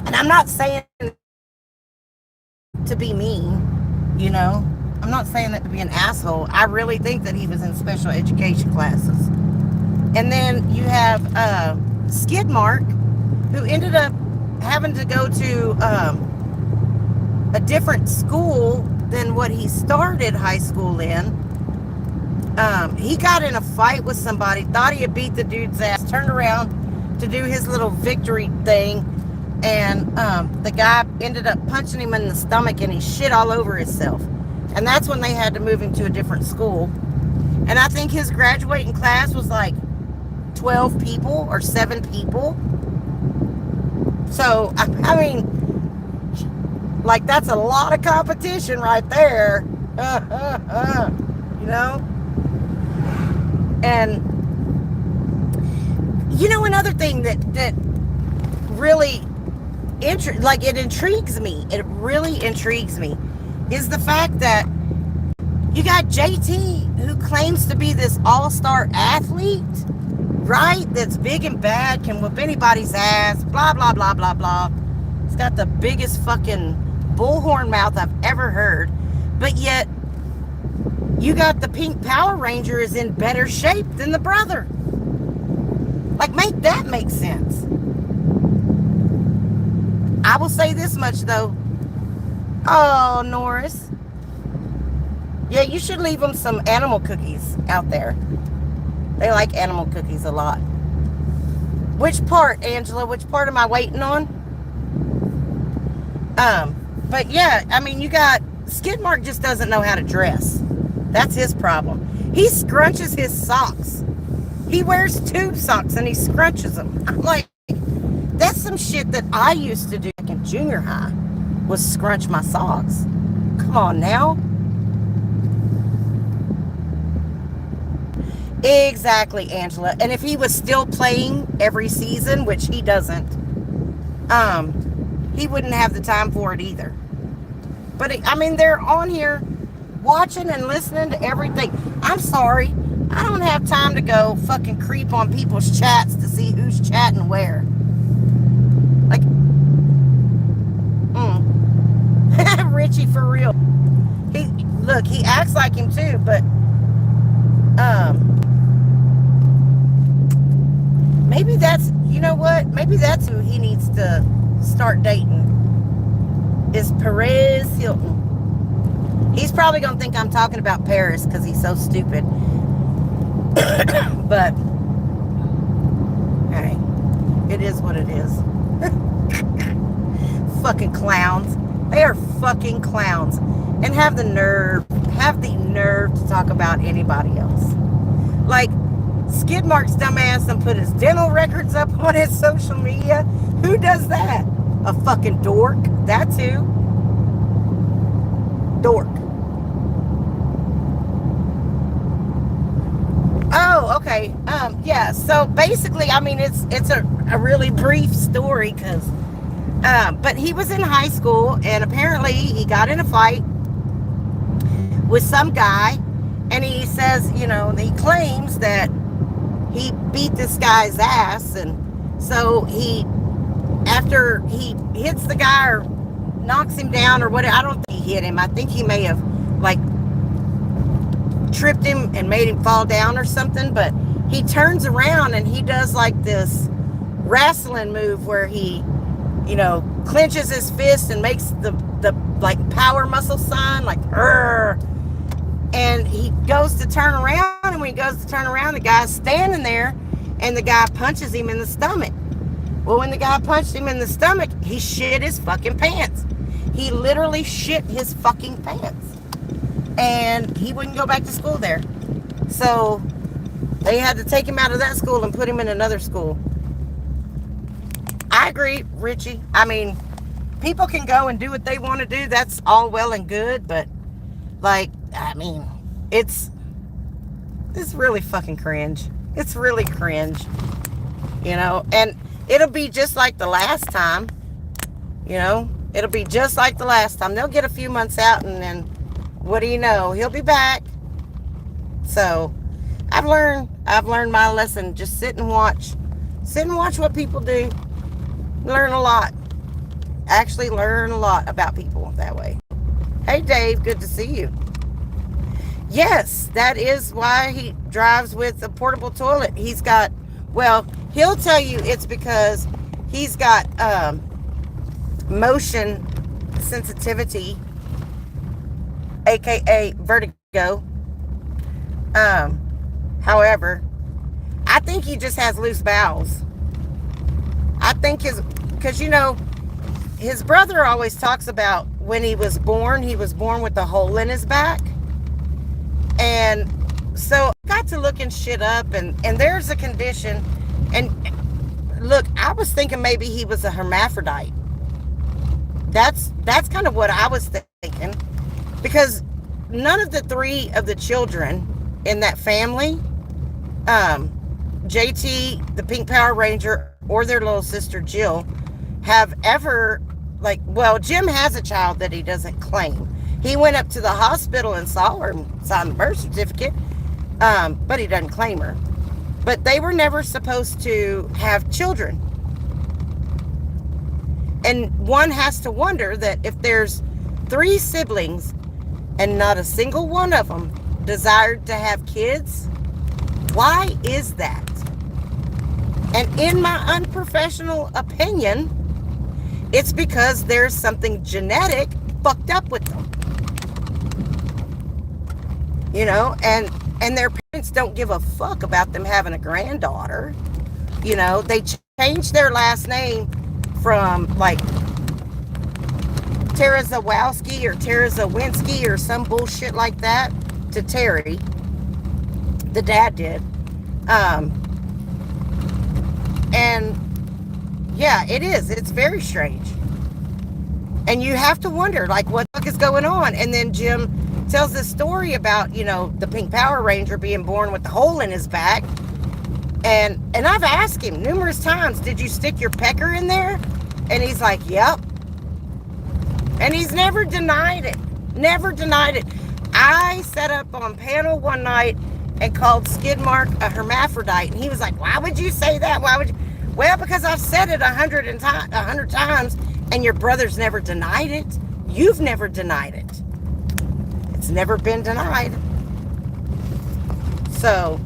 A: and I'm not saying to be mean, you know. I'm not saying that to be an asshole. I really think that he was in special education classes. And then you have Skidmark, who ended up having to go to a different school than what he started high school in. He got in a fight with somebody, thought he had beat the dude's ass, turned around to do his little victory thing, and the guy ended up punching him in the stomach, and he shit all over himself. And that's when they had to move him to a different school. And I think his graduating class was like 12 people or 7 people. So, I mean, like, that's a lot of competition right there. You know? And, you know, another thing that really, it intrigues me. It really intrigues me. Is the fact that you got JT, who claims to be this all-star athlete, right? That's big and bad, can whoop anybody's ass, blah, blah, blah, blah, blah. He's got the biggest fucking bullhorn mouth I've ever heard. But yet, you got the Pink Power Ranger is in better shape than the brother. Like, make that make sense. I will say this much, though. Oh, Norris. Yeah, you should leave them some animal cookies out there. They like animal cookies a lot. Which part, Angela? Which part am I waiting on? But yeah, I mean, you got... Skidmark just doesn't know how to dress. That's his problem. He scrunches his socks. He wears tube socks and he scrunches them. I'm like, that's some shit that I used to do in junior high, was scrunch my socks. Come on now. Exactly, Angela. And if he was still playing every season, which he doesn't, he wouldn't have the time for it either. But I mean, they're on here watching and listening to everything. I'm sorry, I don't have time to go fucking creep on people's chats to see who's chatting where. Like, Richie, for real. He acts like him too, but maybe that's, you know what? Maybe that's who he needs to start dating. Is Perez Hilton. He's probably going to think I'm talking about Paris because he's so stupid. But, hey, it is what it is. Fucking clowns. They are fucking clowns. And have the nerve to talk about anybody else. Like, Skidmark's dumbass and put his dental records up on his social media. Who does that? A fucking dork. That too. Dork. Oh, okay. Yeah, so basically, I mean, it's a really brief story because, but he was in high school and apparently he got in a fight with some guy, and he says, you know, he claims that he beat this guy's ass, and so after he hits the guy or knocks him down or whatever, I don't think he hit him. I think he may have, like, tripped him and made him fall down or something, but he turns around and he does, like, this wrestling move where he, you know, clenches his fist and makes the like, power muscle sign, like, "Rrr." And he goes to turn around, and when he goes to turn around, the guy's standing there, and the guy punches him in the stomach. Well, when the guy punched him in the stomach, he shit his fucking pants. He literally shit his fucking pants. And he wouldn't go back to school there. So they had to take him out of that school and put him in another school. I agree, Richie. I mean, people can go and do what they want to do. That's all well and good, but, like, I mean, it's really fucking cringe. It's really cringe, you know, and it'll be just like the last time, you know, it'll be just like the last time. They'll get a few months out, and then what do you know? He'll be back. So I've learned my lesson. Just sit and watch what people do. Learn a lot. Actually learn a lot about people that way. Hey, Dave, good to see you. Yes, that is why he drives with a portable toilet. He's got, well, he'll tell you it's because he's got motion sensitivity, aka vertigo. However, I think he just has loose bowels. I think because, you know, his brother always talks about when he was born with a hole in his back. And so I got to looking shit up, and there's a condition. And look, I was thinking maybe he was a hermaphrodite. That's kind of what I was thinking, because none of the three of the children in that family, JT, the Pink Power Ranger, or their little sister Jill, have ever, like, well, Jim has a child that he doesn't claim. He went up to the hospital and saw her and signed the birth certificate, but he doesn't claim her. But they were never supposed to have children. And one has to wonder that if there's 3 siblings and not a single one of them desired to have kids, why is that? And in my unprofessional opinion, it's because there's something genetic fucked up with them. You know, and their parents don't give a fuck about them having a granddaughter. You know, they changed their last name from, like, Terezawowski or Terezawinski or some bullshit like that to Terry. The dad did. And yeah, it is. It's very strange. And you have to wonder, like, what the fuck is going on? And then Jim tells this story about, you know, the Pink Power Ranger being born with the hole in his back. And I've asked him numerous times, did you stick your pecker in there? And he's like, yep. And he's never denied it. Never denied it. I set up on panel one night and called Skidmark a hermaphrodite. And he was like, why would you say that? Why would you? Well, because I've said it 100 times, and your brother's never denied it. You've never denied it. It's never been denied. So,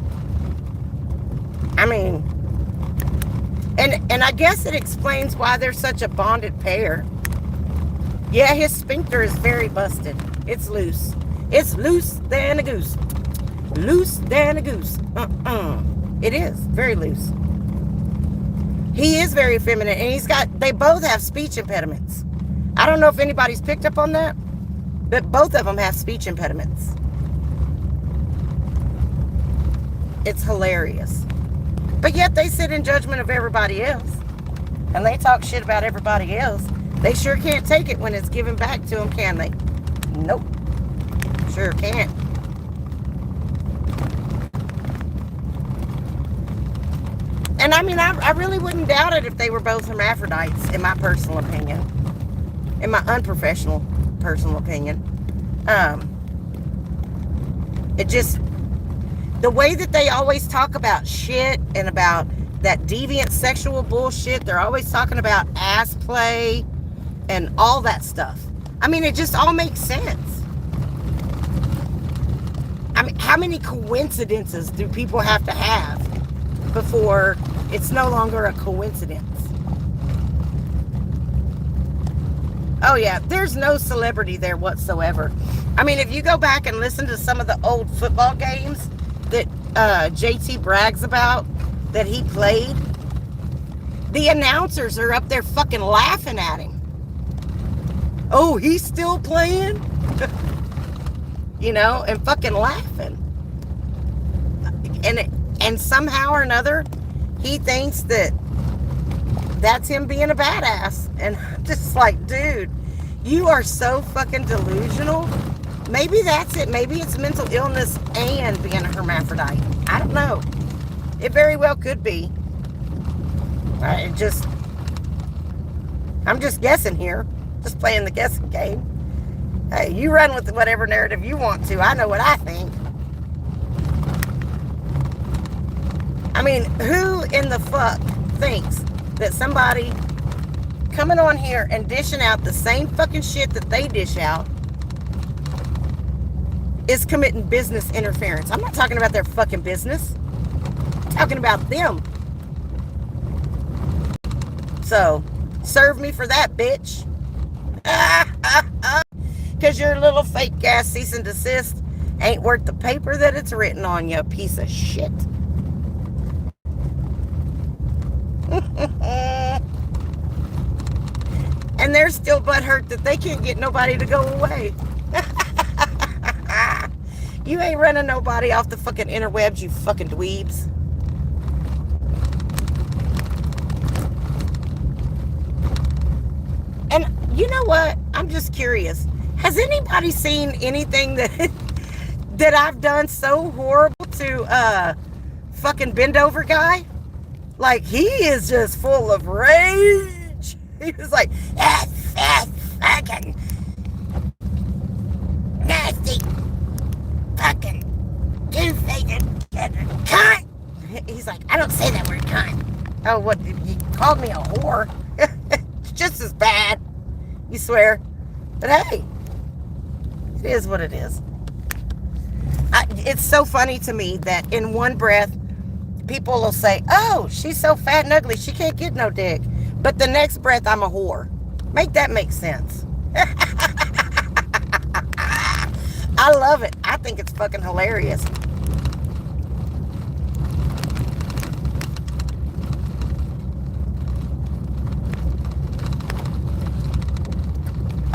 A: I mean, and I guess it explains why they're such a bonded pair. Yeah, his sphincter is very busted. It's loose. It's loose than a goose. Loose than a goose. It is very loose. He is very feminine, and they both have speech impediments. I don't know if anybody's picked up on that, but both of them have speech impediments. It's hilarious. But yet they sit in judgment of everybody else, and they talk shit about everybody else. They sure can't take it when it's given back to them, can they? Nope. Sure can't. And I mean, I really wouldn't doubt it if they were both hermaphrodites, in my personal opinion. In my unprofessional personal opinion. It just, the way that they always talk about shit and about that deviant sexual bullshit, they're always talking about ass play and all that stuff. I mean, it just all makes sense. I mean, how many coincidences do people have to have before it's no longer a coincidence? Oh yeah, there's no celebrity there whatsoever. I mean, if you go back and listen to some of the old football games that JT brags about that he played, the announcers are up there fucking laughing at him. Oh, he's still playing? You know, and fucking laughing. And somehow or another, he thinks that that's him being a badass. And I'm just like, dude, you are so fucking delusional. Maybe that's it. Maybe it's mental illness and being a hermaphrodite. I don't know. It very well could be. I'm just guessing here. Just playing the guessing game. Hey, you run with whatever narrative you want to. I know what I think. I mean, who in the fuck thinks that somebody coming on here and dishing out the same fucking shit that they dish out is committing business interference? I'm not talking about their fucking business. I'm talking about them. So, serve me for that, bitch. Because your little fake ass cease and desist ain't worth the paper that it's written on, you piece of shit. And they're still butthurt that they can't get nobody to go away. You ain't running nobody off the fucking interwebs, you fucking dweebs. And you know what? I'm just curious. Has anybody seen anything that I've done so horrible to fucking bend over guy? Like, he is just full of rage. He was like, fucking nasty fucking two-faced cunt. He's like, I don't say that word cunt. Oh, what? You called me a whore? It's just as bad. You swear? But hey, it is what it is. It's so funny to me that in one breath, people will say, oh, she's so fat and ugly, she can't get no dick. But the next breath, I'm a whore. Make that make sense. I love it. I think it's fucking hilarious.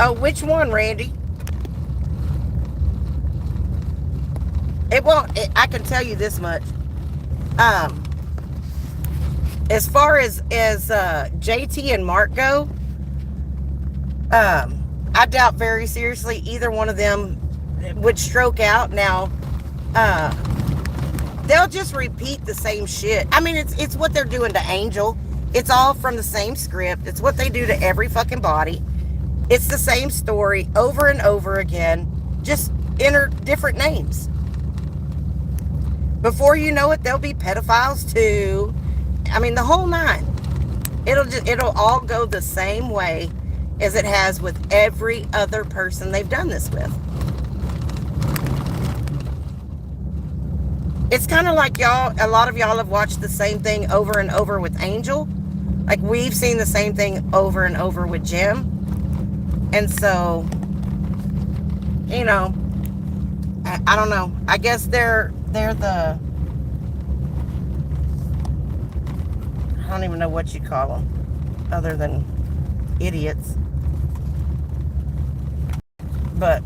A: Oh, which one, Randy? It won't. I can tell you this much. As far as JT and Mark go, I doubt very seriously either one of them would stroke out. Now, they'll just repeat the same shit. I mean, it's what they're doing to Angel. It's all from the same script. It's what they do to every fucking body. It's the same story over and over again, just enter different names. Before you know it, they'll be pedophiles too. I mean, the whole nine. It'll all go the same way as it has with every other person they've done this with. It's kind of like a lot of y'all have watched the same thing over and over with Angel. Like, we've seen the same thing over and over with Jim. And so, you know, I don't know. I guess they're the, I don't even know what you call them other than idiots. But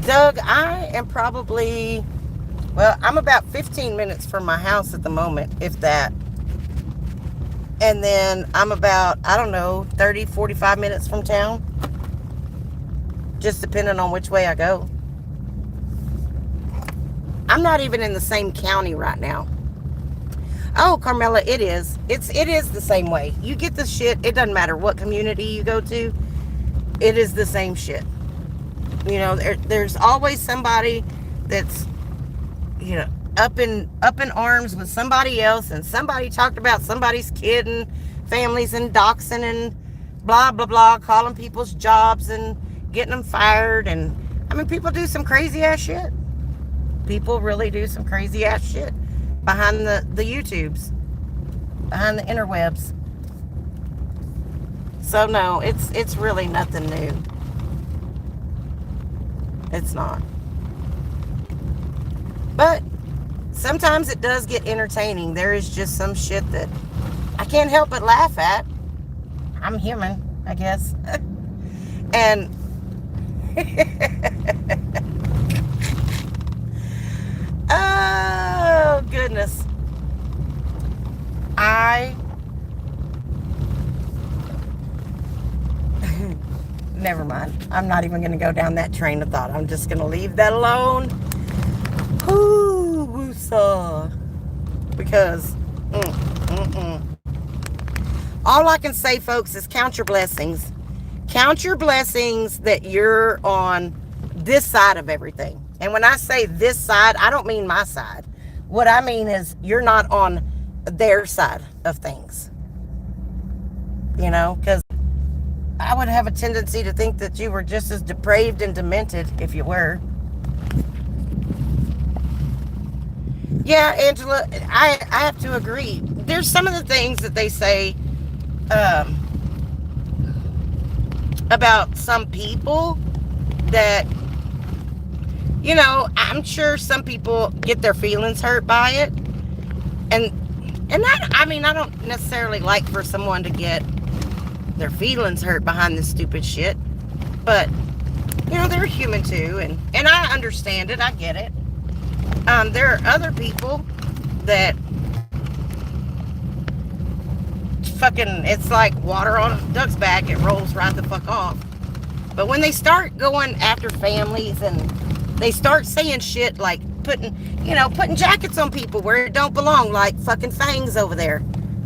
A: Doug, I am probably, well, I'm about 15 minutes from my house at the moment, if that. And then I'm about, I don't know, 30, 45 minutes from town. Just depending on which way I go. I'm not even in the same county right now. Oh, Carmela, it is. It is the same way. You get the shit. It doesn't matter what community you go to. It is the same shit. You know, there's always somebody that's, you know, up in arms with somebody else, and somebody talked about somebody's kid and families and doxing and blah blah blah, calling people's jobs and getting them fired. And I mean, people do some crazy ass shit. People really do some crazy ass shit behind the YouTubes, behind the interwebs. So no, it's really nothing new. It's not. But sometimes it does get entertaining. There is just some shit that I can't help but laugh at. I'm human, I guess. And oh goodness, never mind. I'm not even going to go down that train of thought. I'm just going to leave that alone. Ooh, woosah. Because all I can say, folks, is count your blessings. Count your blessings that you're on this side of everything. And when I say this side, I don't mean my side. What I mean is you're not on their side of things. You know, because I would have a tendency to think that you were just as depraved and demented if you were. Yeah, Angela, I have to agree. There's some of the things that they say about some people that, you know, I'm sure some people get their feelings hurt by it. And that, I mean, I don't necessarily like for someone to get their feelings hurt behind this stupid shit. But, you know, they're human too. And I understand it. I get it. There are other people that fucking, it's like water on a duck's back. It rolls right the fuck off. But when they start going after families and they start saying shit like putting jackets on people where it don't belong, like fucking Fangs over there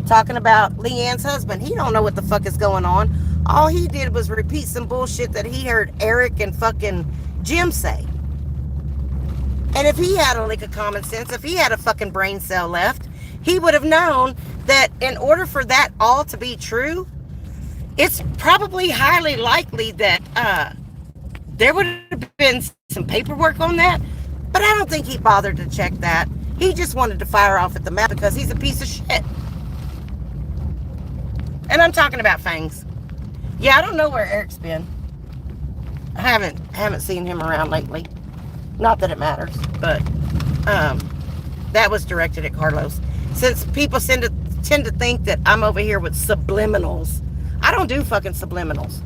A: talking about Leanne's husband. He don't know what the fuck is going on. All he did was repeat some bullshit that he heard Eric and fucking Jim say. And if he had a lick of common sense, if he had a fucking brain cell left, he would have known that in order for that all to be true, it's probably highly likely that there would have been some paperwork on that. But I don't think he bothered to check that. He just wanted to fire off at the mouth because he's a piece of shit. And I'm talking about Fangs. Yeah, I don't know where Eric's been. I haven't seen him around lately. Not that it matters, but that was directed at Carlos. Since people tend to think that I'm over here with subliminals, I don't do fucking subliminals.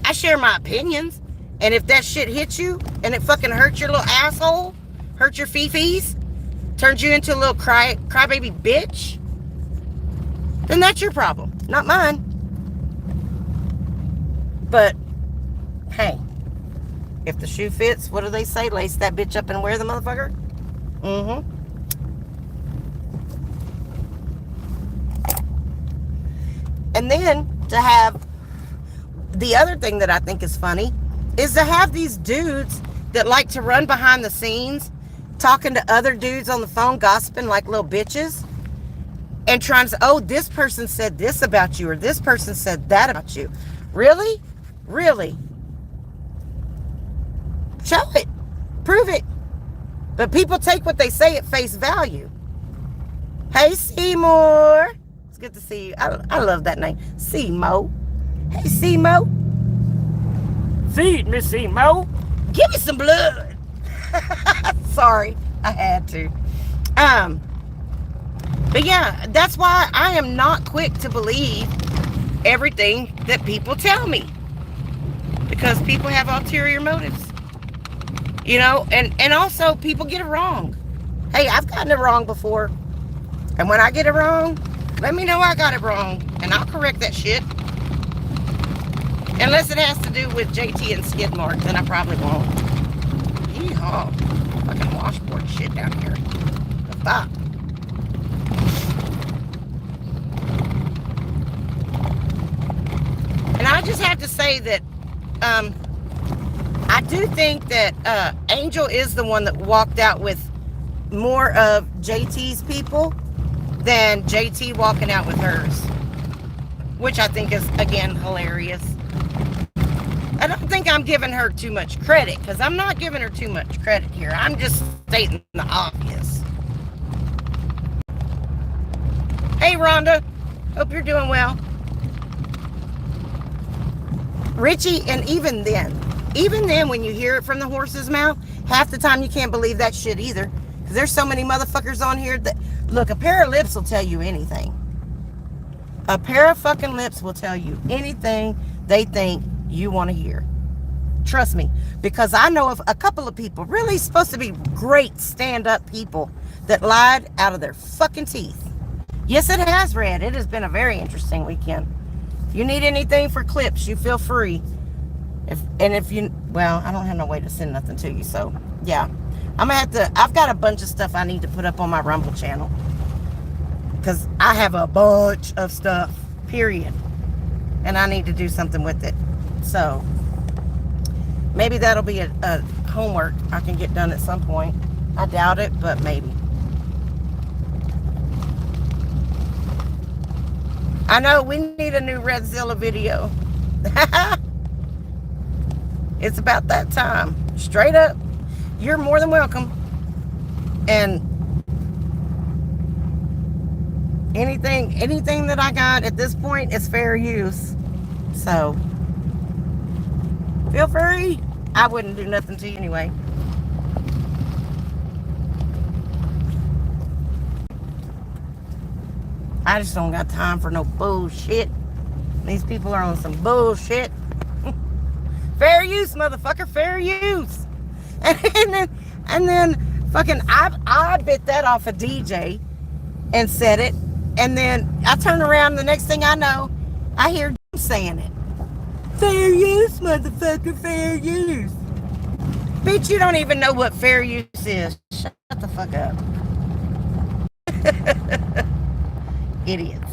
A: I share my opinions, and if that shit hits you and it fucking hurts your little asshole, hurts your fifis, turns you into a little crybaby bitch, then that's your problem, not mine. But hey, if the shoe fits, what do they say? Lace that bitch up and wear the motherfucker? Mm-hmm. And then to have the other thing that I think is funny is to have these dudes that like to run behind the scenes talking to other dudes on the phone, gossiping like little bitches, and trying to, oh, this person said this about you, or this person said that about you. Really? Really? Show it. Prove it. But people take what they say at face value. Hey, Seymour. It's good to see you. I love that name. Seymour. Hey, Seymour.
B: Feed me, Seymour.
A: Give me some blood. Sorry, I had to. But yeah, that's why I am not quick to believe everything that people tell me. Because people have ulterior motives. You know, and also people get it wrong. Hey, I've gotten it wrong before. And when I get it wrong, let me know I got it wrong. And I'll correct that shit. Unless it has to do with JT and skid marks, then I probably won't. Yeehaw. Fucking washboard shit down here. Stop. And I just have to say that I do think that Angel is the one that walked out with more of JT's people than JT walking out with hers. Which I think is, again, hilarious. I don't think I'm giving her too much credit, because I'm not giving her too much credit here. I'm just stating the obvious. Hey, Rhonda. Hope you're doing well. Richie, and even then, when you hear it from the horse's mouth, half the time you can't believe that shit either. Because there's so many motherfuckers on here that, look, a pair of lips will tell you anything. A pair of fucking lips will tell you anything they think you want to hear. Trust me, because I know of a couple of people, really supposed to be great stand-up people, that lied out of their fucking teeth. Yes, it has, Red. It has been a very interesting weekend. If you need anything for clips, you feel free. If you, well, I don't have no way to send nothing to you, so yeah. I'm gonna have to, I've got a bunch of stuff I need to put up on my Rumble channel. Because I have a bunch of stuff, period. And I need to do something with it. So, maybe that'll be a homework I can get done at some point. I doubt it, but maybe. I know, we need a new Redzilla video. It's about that time. Straight up. You're more than welcome. And anything that I got at this point is fair use. So, feel free. I wouldn't do nothing to you anyway. I just don't got time for no bullshit. These people are on some bullshit. Fair use, motherfucker. Fair use. And then fucking I bit that off a DJ and said it. And then I turn around, the next thing I know, I hear Jim saying it. Fair use, motherfucker. Fair use. Bitch, you don't even know what fair use is. Shut the fuck up. Idiots.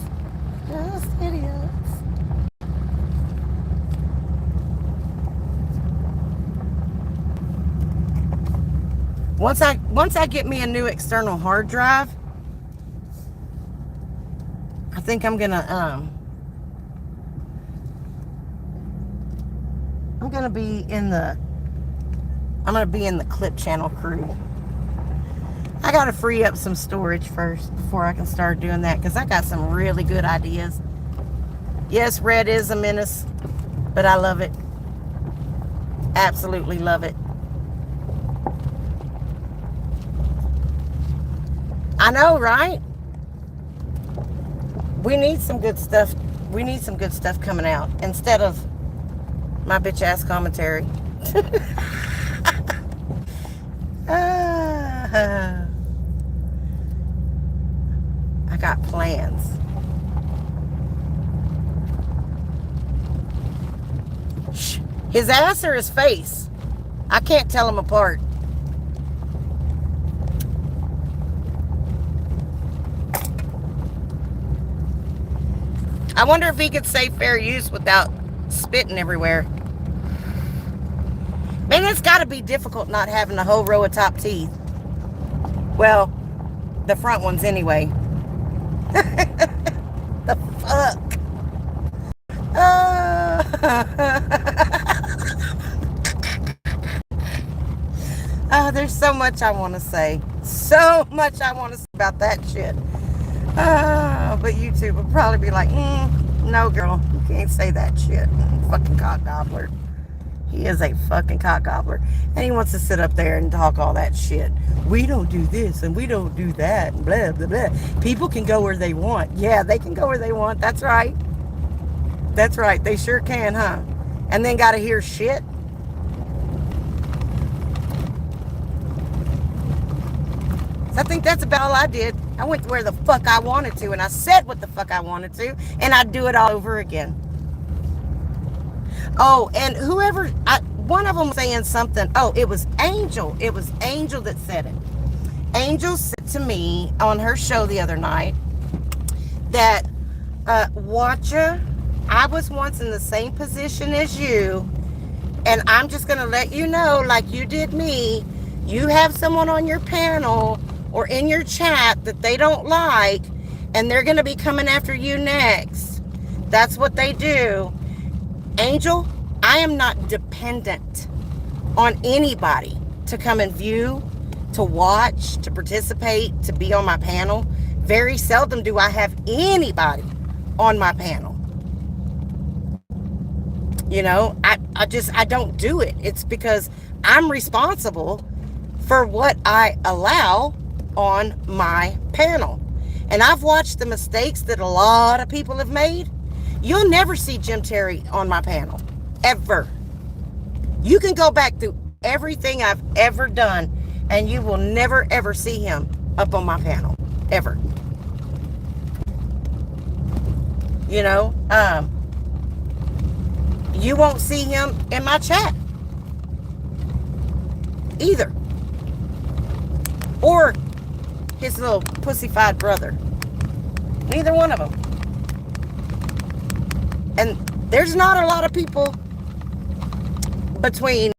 A: Just idiots. Once I get me a new external hard drive, I think I'm gonna be in the clip channel crew. I gotta free up some storage first before I can start doing that, because I got some really good ideas. Yes, Red is a menace, but I love it. Absolutely love it. I know, right? We need some good stuff. We need some good stuff coming out instead of my bitch ass commentary. I got plans. Shh. His ass or his face? I can't tell them apart. I wonder if he could say fair use without spitting everywhere. Man, it's got to be difficult not having a whole row of top teeth. Well, the front ones anyway. The fuck? There's so much I want to say. So much I want to say about that shit. But YouTube will probably be like, no, girl, you can't say that shit. Fucking cock gobbler. He is a fucking cock gobbler. And he wants to sit up there and talk all that shit. We don't do this and we don't do that and blah, blah, blah. People can go where they want. Yeah, they can go where they want. That's right. That's right. They sure can, huh? And then got to hear shit. So I think that's about all I did. I went where the fuck I wanted to, and I said what the fuck I wanted to, and I'd do it all over again. Oh, and one of them was saying something. Oh, it was Angel. It was Angel that said it. Angel said to me on her show the other night that, Watcha, I was once in the same position as you, and I'm just going to let you know, like you did me, you have someone on your panel or in your chat that they don't like, and they're going to be coming after you next. That's what they do. Angel, I am not dependent on anybody to come and view, to watch, to participate, to be on my panel. Very seldom do I have anybody on my panel. You know, I don't do it. It's because I'm responsible for what I allow on my panel. And I've watched the mistakes that a lot of people have made. You'll never see Jim Terry on my panel. Ever. You can go back through everything I've ever done, and you will never, ever see him up on my panel. Ever. You know, you won't see him in my chat. Either. Or his little pussyfied brother. Neither one of them. And there's not a lot of people between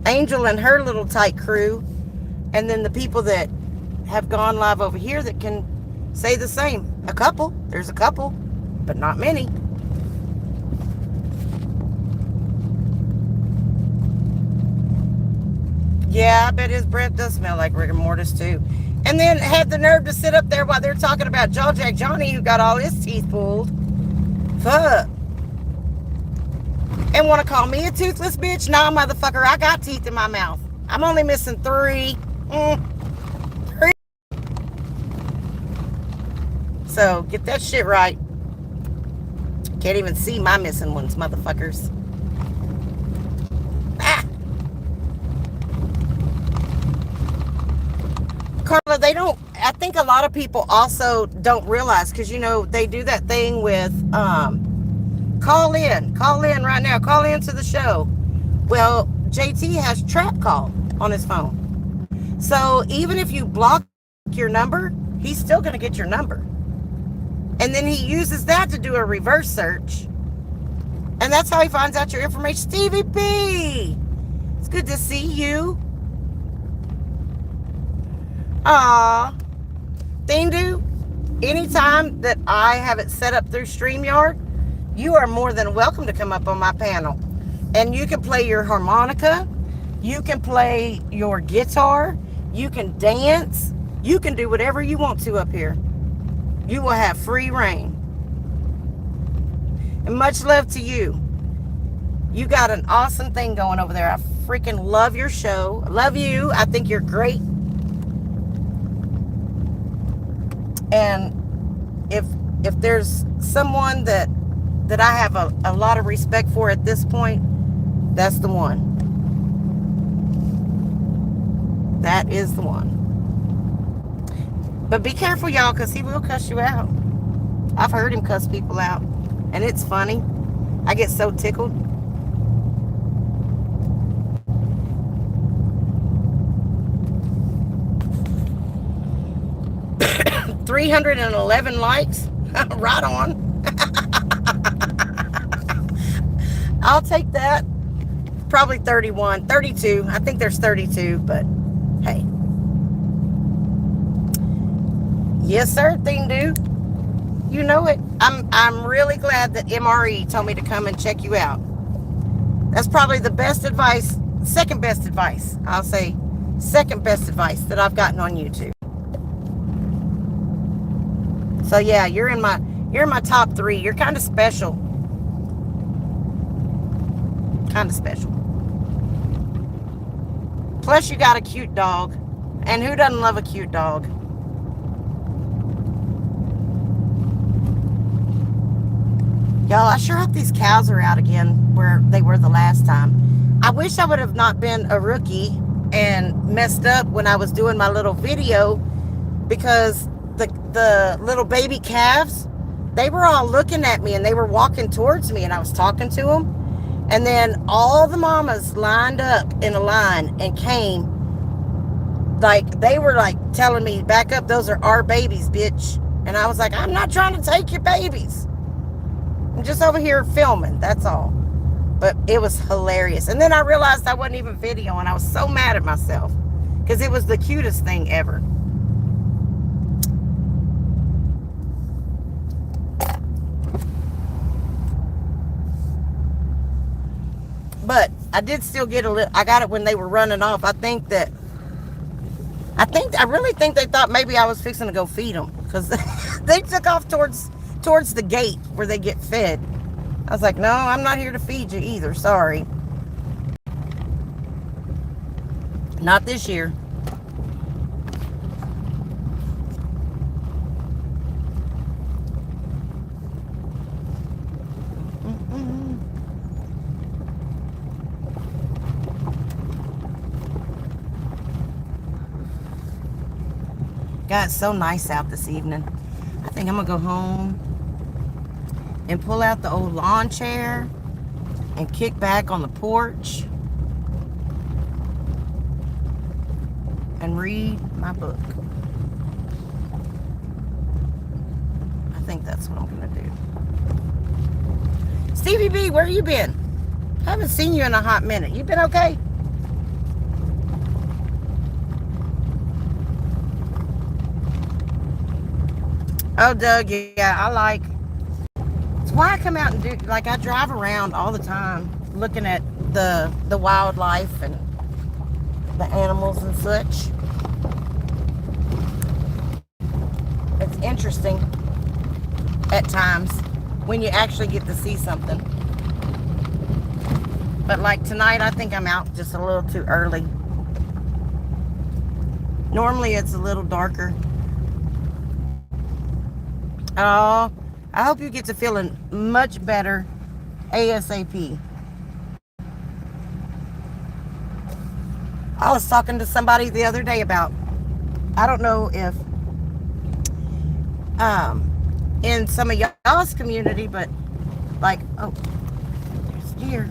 A: Angel and her little tight crew, and then the people that have gone live over here that can say the same. A couple. There's a couple, but not many. Yeah, I bet his breath does smell like rigor mortis too. And then had the nerve to sit up there while they're talking about Jawjack Johnny, who got all his teeth pulled. Fuck. And want to call me a toothless bitch? Nah, motherfucker, I got teeth in my mouth. I'm only missing 3. 3. So, get that shit right. Can't even see my missing ones, motherfuckers. Carla, I think a lot of people also don't realize, because, you know, they do that thing with, call in right now, call into the show. Well, JT has trap call on his phone. So even if you block your number, he's still going to get your number. And then he uses that to do a reverse search. And that's how he finds out your information. Stevie P! It's good to see you. Aw. Thindu, anytime that I have it set up through StreamYard, you are more than welcome to come up on my panel. And you can play your harmonica. You can play your guitar. You can dance. You can do whatever you want to up here. You will have free reign. And much love to you. You got an awesome thing going over there. I freaking love your show. I love you. I think you're great. And if there's someone that I have a lot of respect for at this point, that's the one. That is the one. But be careful, y'all, because he will cuss you out. I've heard him cuss people out, and it's funny. I get so tickled. $311 likes. Right on. I'll take that. Probably 31, 32. I think there's 32, but hey. Yes, sir, Thindu. You know it. I'm really glad that MRE told me to come and check you out. That's probably the best advice, second best advice. I'll say second best advice that I've gotten on YouTube. So yeah, you're in my top 3. You're kind of special. Kind of special. Plus, you got a cute dog. And who doesn't love a cute dog? Y'all, I sure hope these cows are out again where they were the last time. I wish I would have not been a rookie and messed up when I was doing my little video, because the little baby calves, they were all looking at me and they were walking towards me and I was talking to them. And then all the mamas lined up in a line and came, like they were like telling me, back up, those are our babies, bitch. And I was like, I'm not trying to take your babies. I'm just over here filming, that's all. But it was hilarious. And then I realized I wasn't even videoing. I was so mad at myself because it was the cutest thing ever. But I did still get a little, I got it when they were running off. I really think they thought maybe I was fixing to go feed them, because they took off towards the gate where they get fed. I was like, no, I'm not here to feed you either. Sorry. Not this year. God, it's so nice out this evening. I think I'm going to go home and pull out the old lawn chair and kick back on the porch and read my book. I think that's what I'm going to do. Stevie B, where you been? I haven't seen you in a hot minute. You been okay? Oh, Doug, yeah, it's why I come out and do, like, I drive around all the time looking at the wildlife and the animals and such. It's interesting at times when you actually get to see something. But like tonight, I think I'm out just a little too early. Normally it's a little darker. Oh, I hope you get to feeling much better ASAP. I was talking to somebody the other day about, I don't know if in some of y'all's community, but like, oh, there's deer.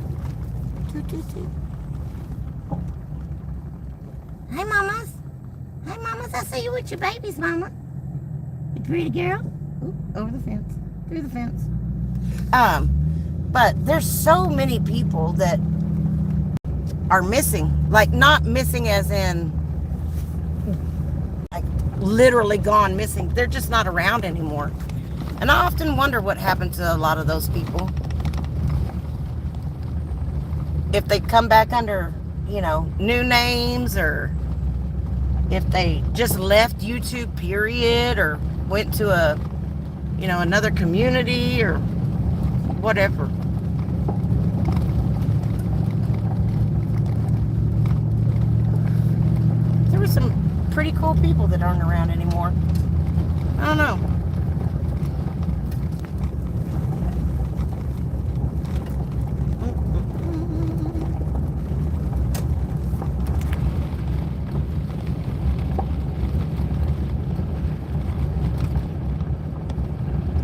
A: Toot, toot, toot. Hey, mamas. Hey, mamas, I see you with your babies, mama. You pretty girl. Ooh, over the fence. Through the fence. But there's so many people that are missing. Like, not missing as in, like, literally gone missing. They're just not around anymore. And I often wonder what happened to a lot of those people. If they come back under, you know, new names, or if they just left YouTube, period, or went to a, you know, another community or whatever. There were some pretty cool people that aren't around anymore. I don't know.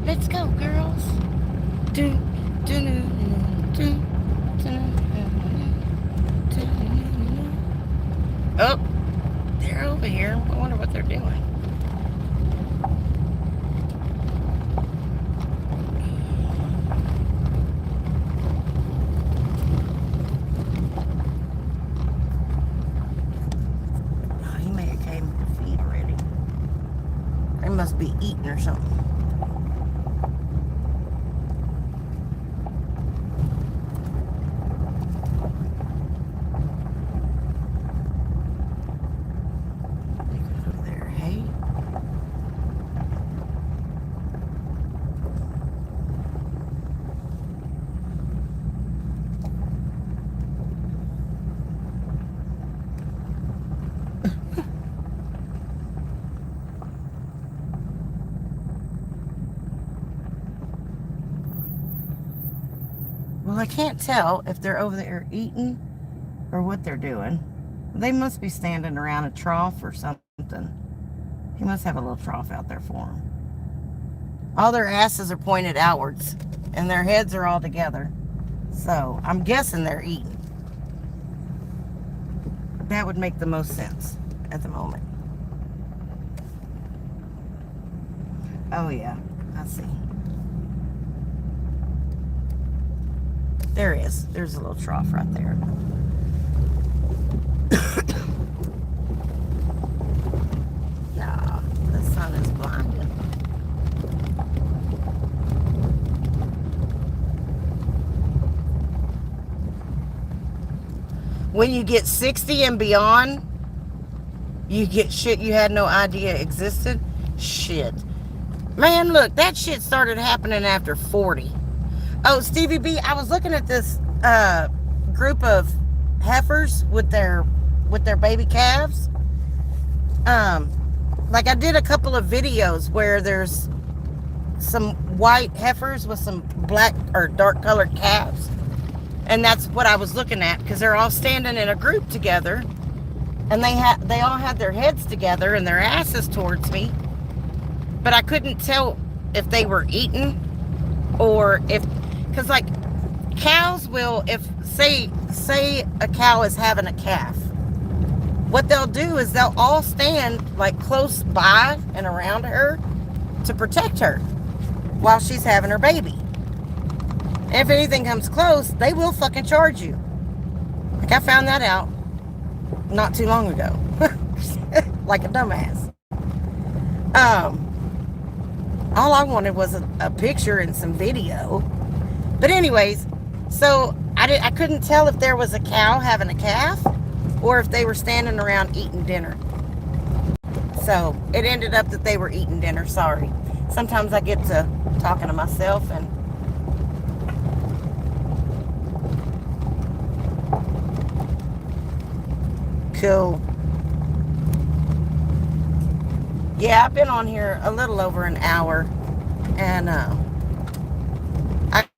A: Let's go, girls. Oh, they're over here. I wonder what they're doing. Oh, he may have came to feed already. They must be eating or something. Well, I can't tell if they're over there eating or what they're doing. They must be standing around a trough or something. He must have a little trough out there for them. All their asses are pointed outwards, and their heads are all together. So, I'm guessing they're eating. That would make the most sense at the moment. Oh, yeah. I see. There is. There's a little trough right there. Nah, the sun is blinding. When you get 60 and beyond, you get shit you had no idea existed. Shit. Man, look, that shit started happening after 40. Oh, Stevie B, I was looking at this group of heifers with their baby calves. Like I did a couple of videos where there's some white heifers with some black or dark colored calves. And that's what I was looking at, because they're all standing in a group together, and they all had their heads together and their asses towards me, but I couldn't tell if they were eating or if, because like cows will, if say a cow is having a calf, what they'll do is they'll all stand like close by and around her to protect her while she's having her baby. If anything comes close, they will fucking charge you. Like I found that out not too long ago. Like a dumbass. All I wanted was a picture and some video. But anyways, so I couldn't tell if there was a cow having a calf or if they were standing around eating dinner. So it ended up that they were eating dinner. Sorry. Sometimes I get to talking to myself and cool. Yeah, I've been on here a little over an hour, and I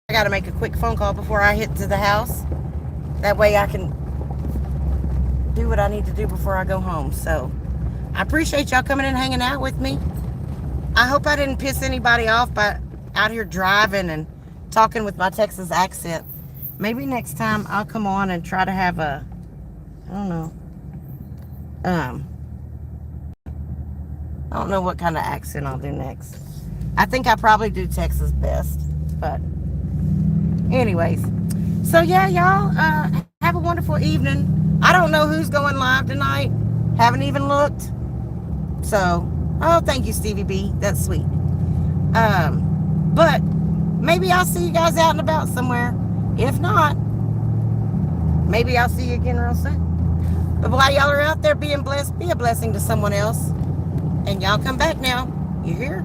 A: gotta make a quick phone call before I hit to the house. That way I can do what I need to do before I go home. So I appreciate y'all coming and hanging out with me. I hope I didn't piss anybody off by out here driving and talking with my Texas accent. Maybe next time I'll come on and try to have a, I don't know, I don't know what kind of accent I'll do next. I think I probably do Texas best. But anyways. So yeah, y'all, have a wonderful evening. I don't know who's going live tonight. Haven't even looked. So, oh, thank you, Stevie B. That's sweet. But maybe I'll see you guys out and about somewhere. If not, maybe I'll see you again real soon. But while y'all are out there being blessed, be a blessing to someone else. And y'all come back now. You hear?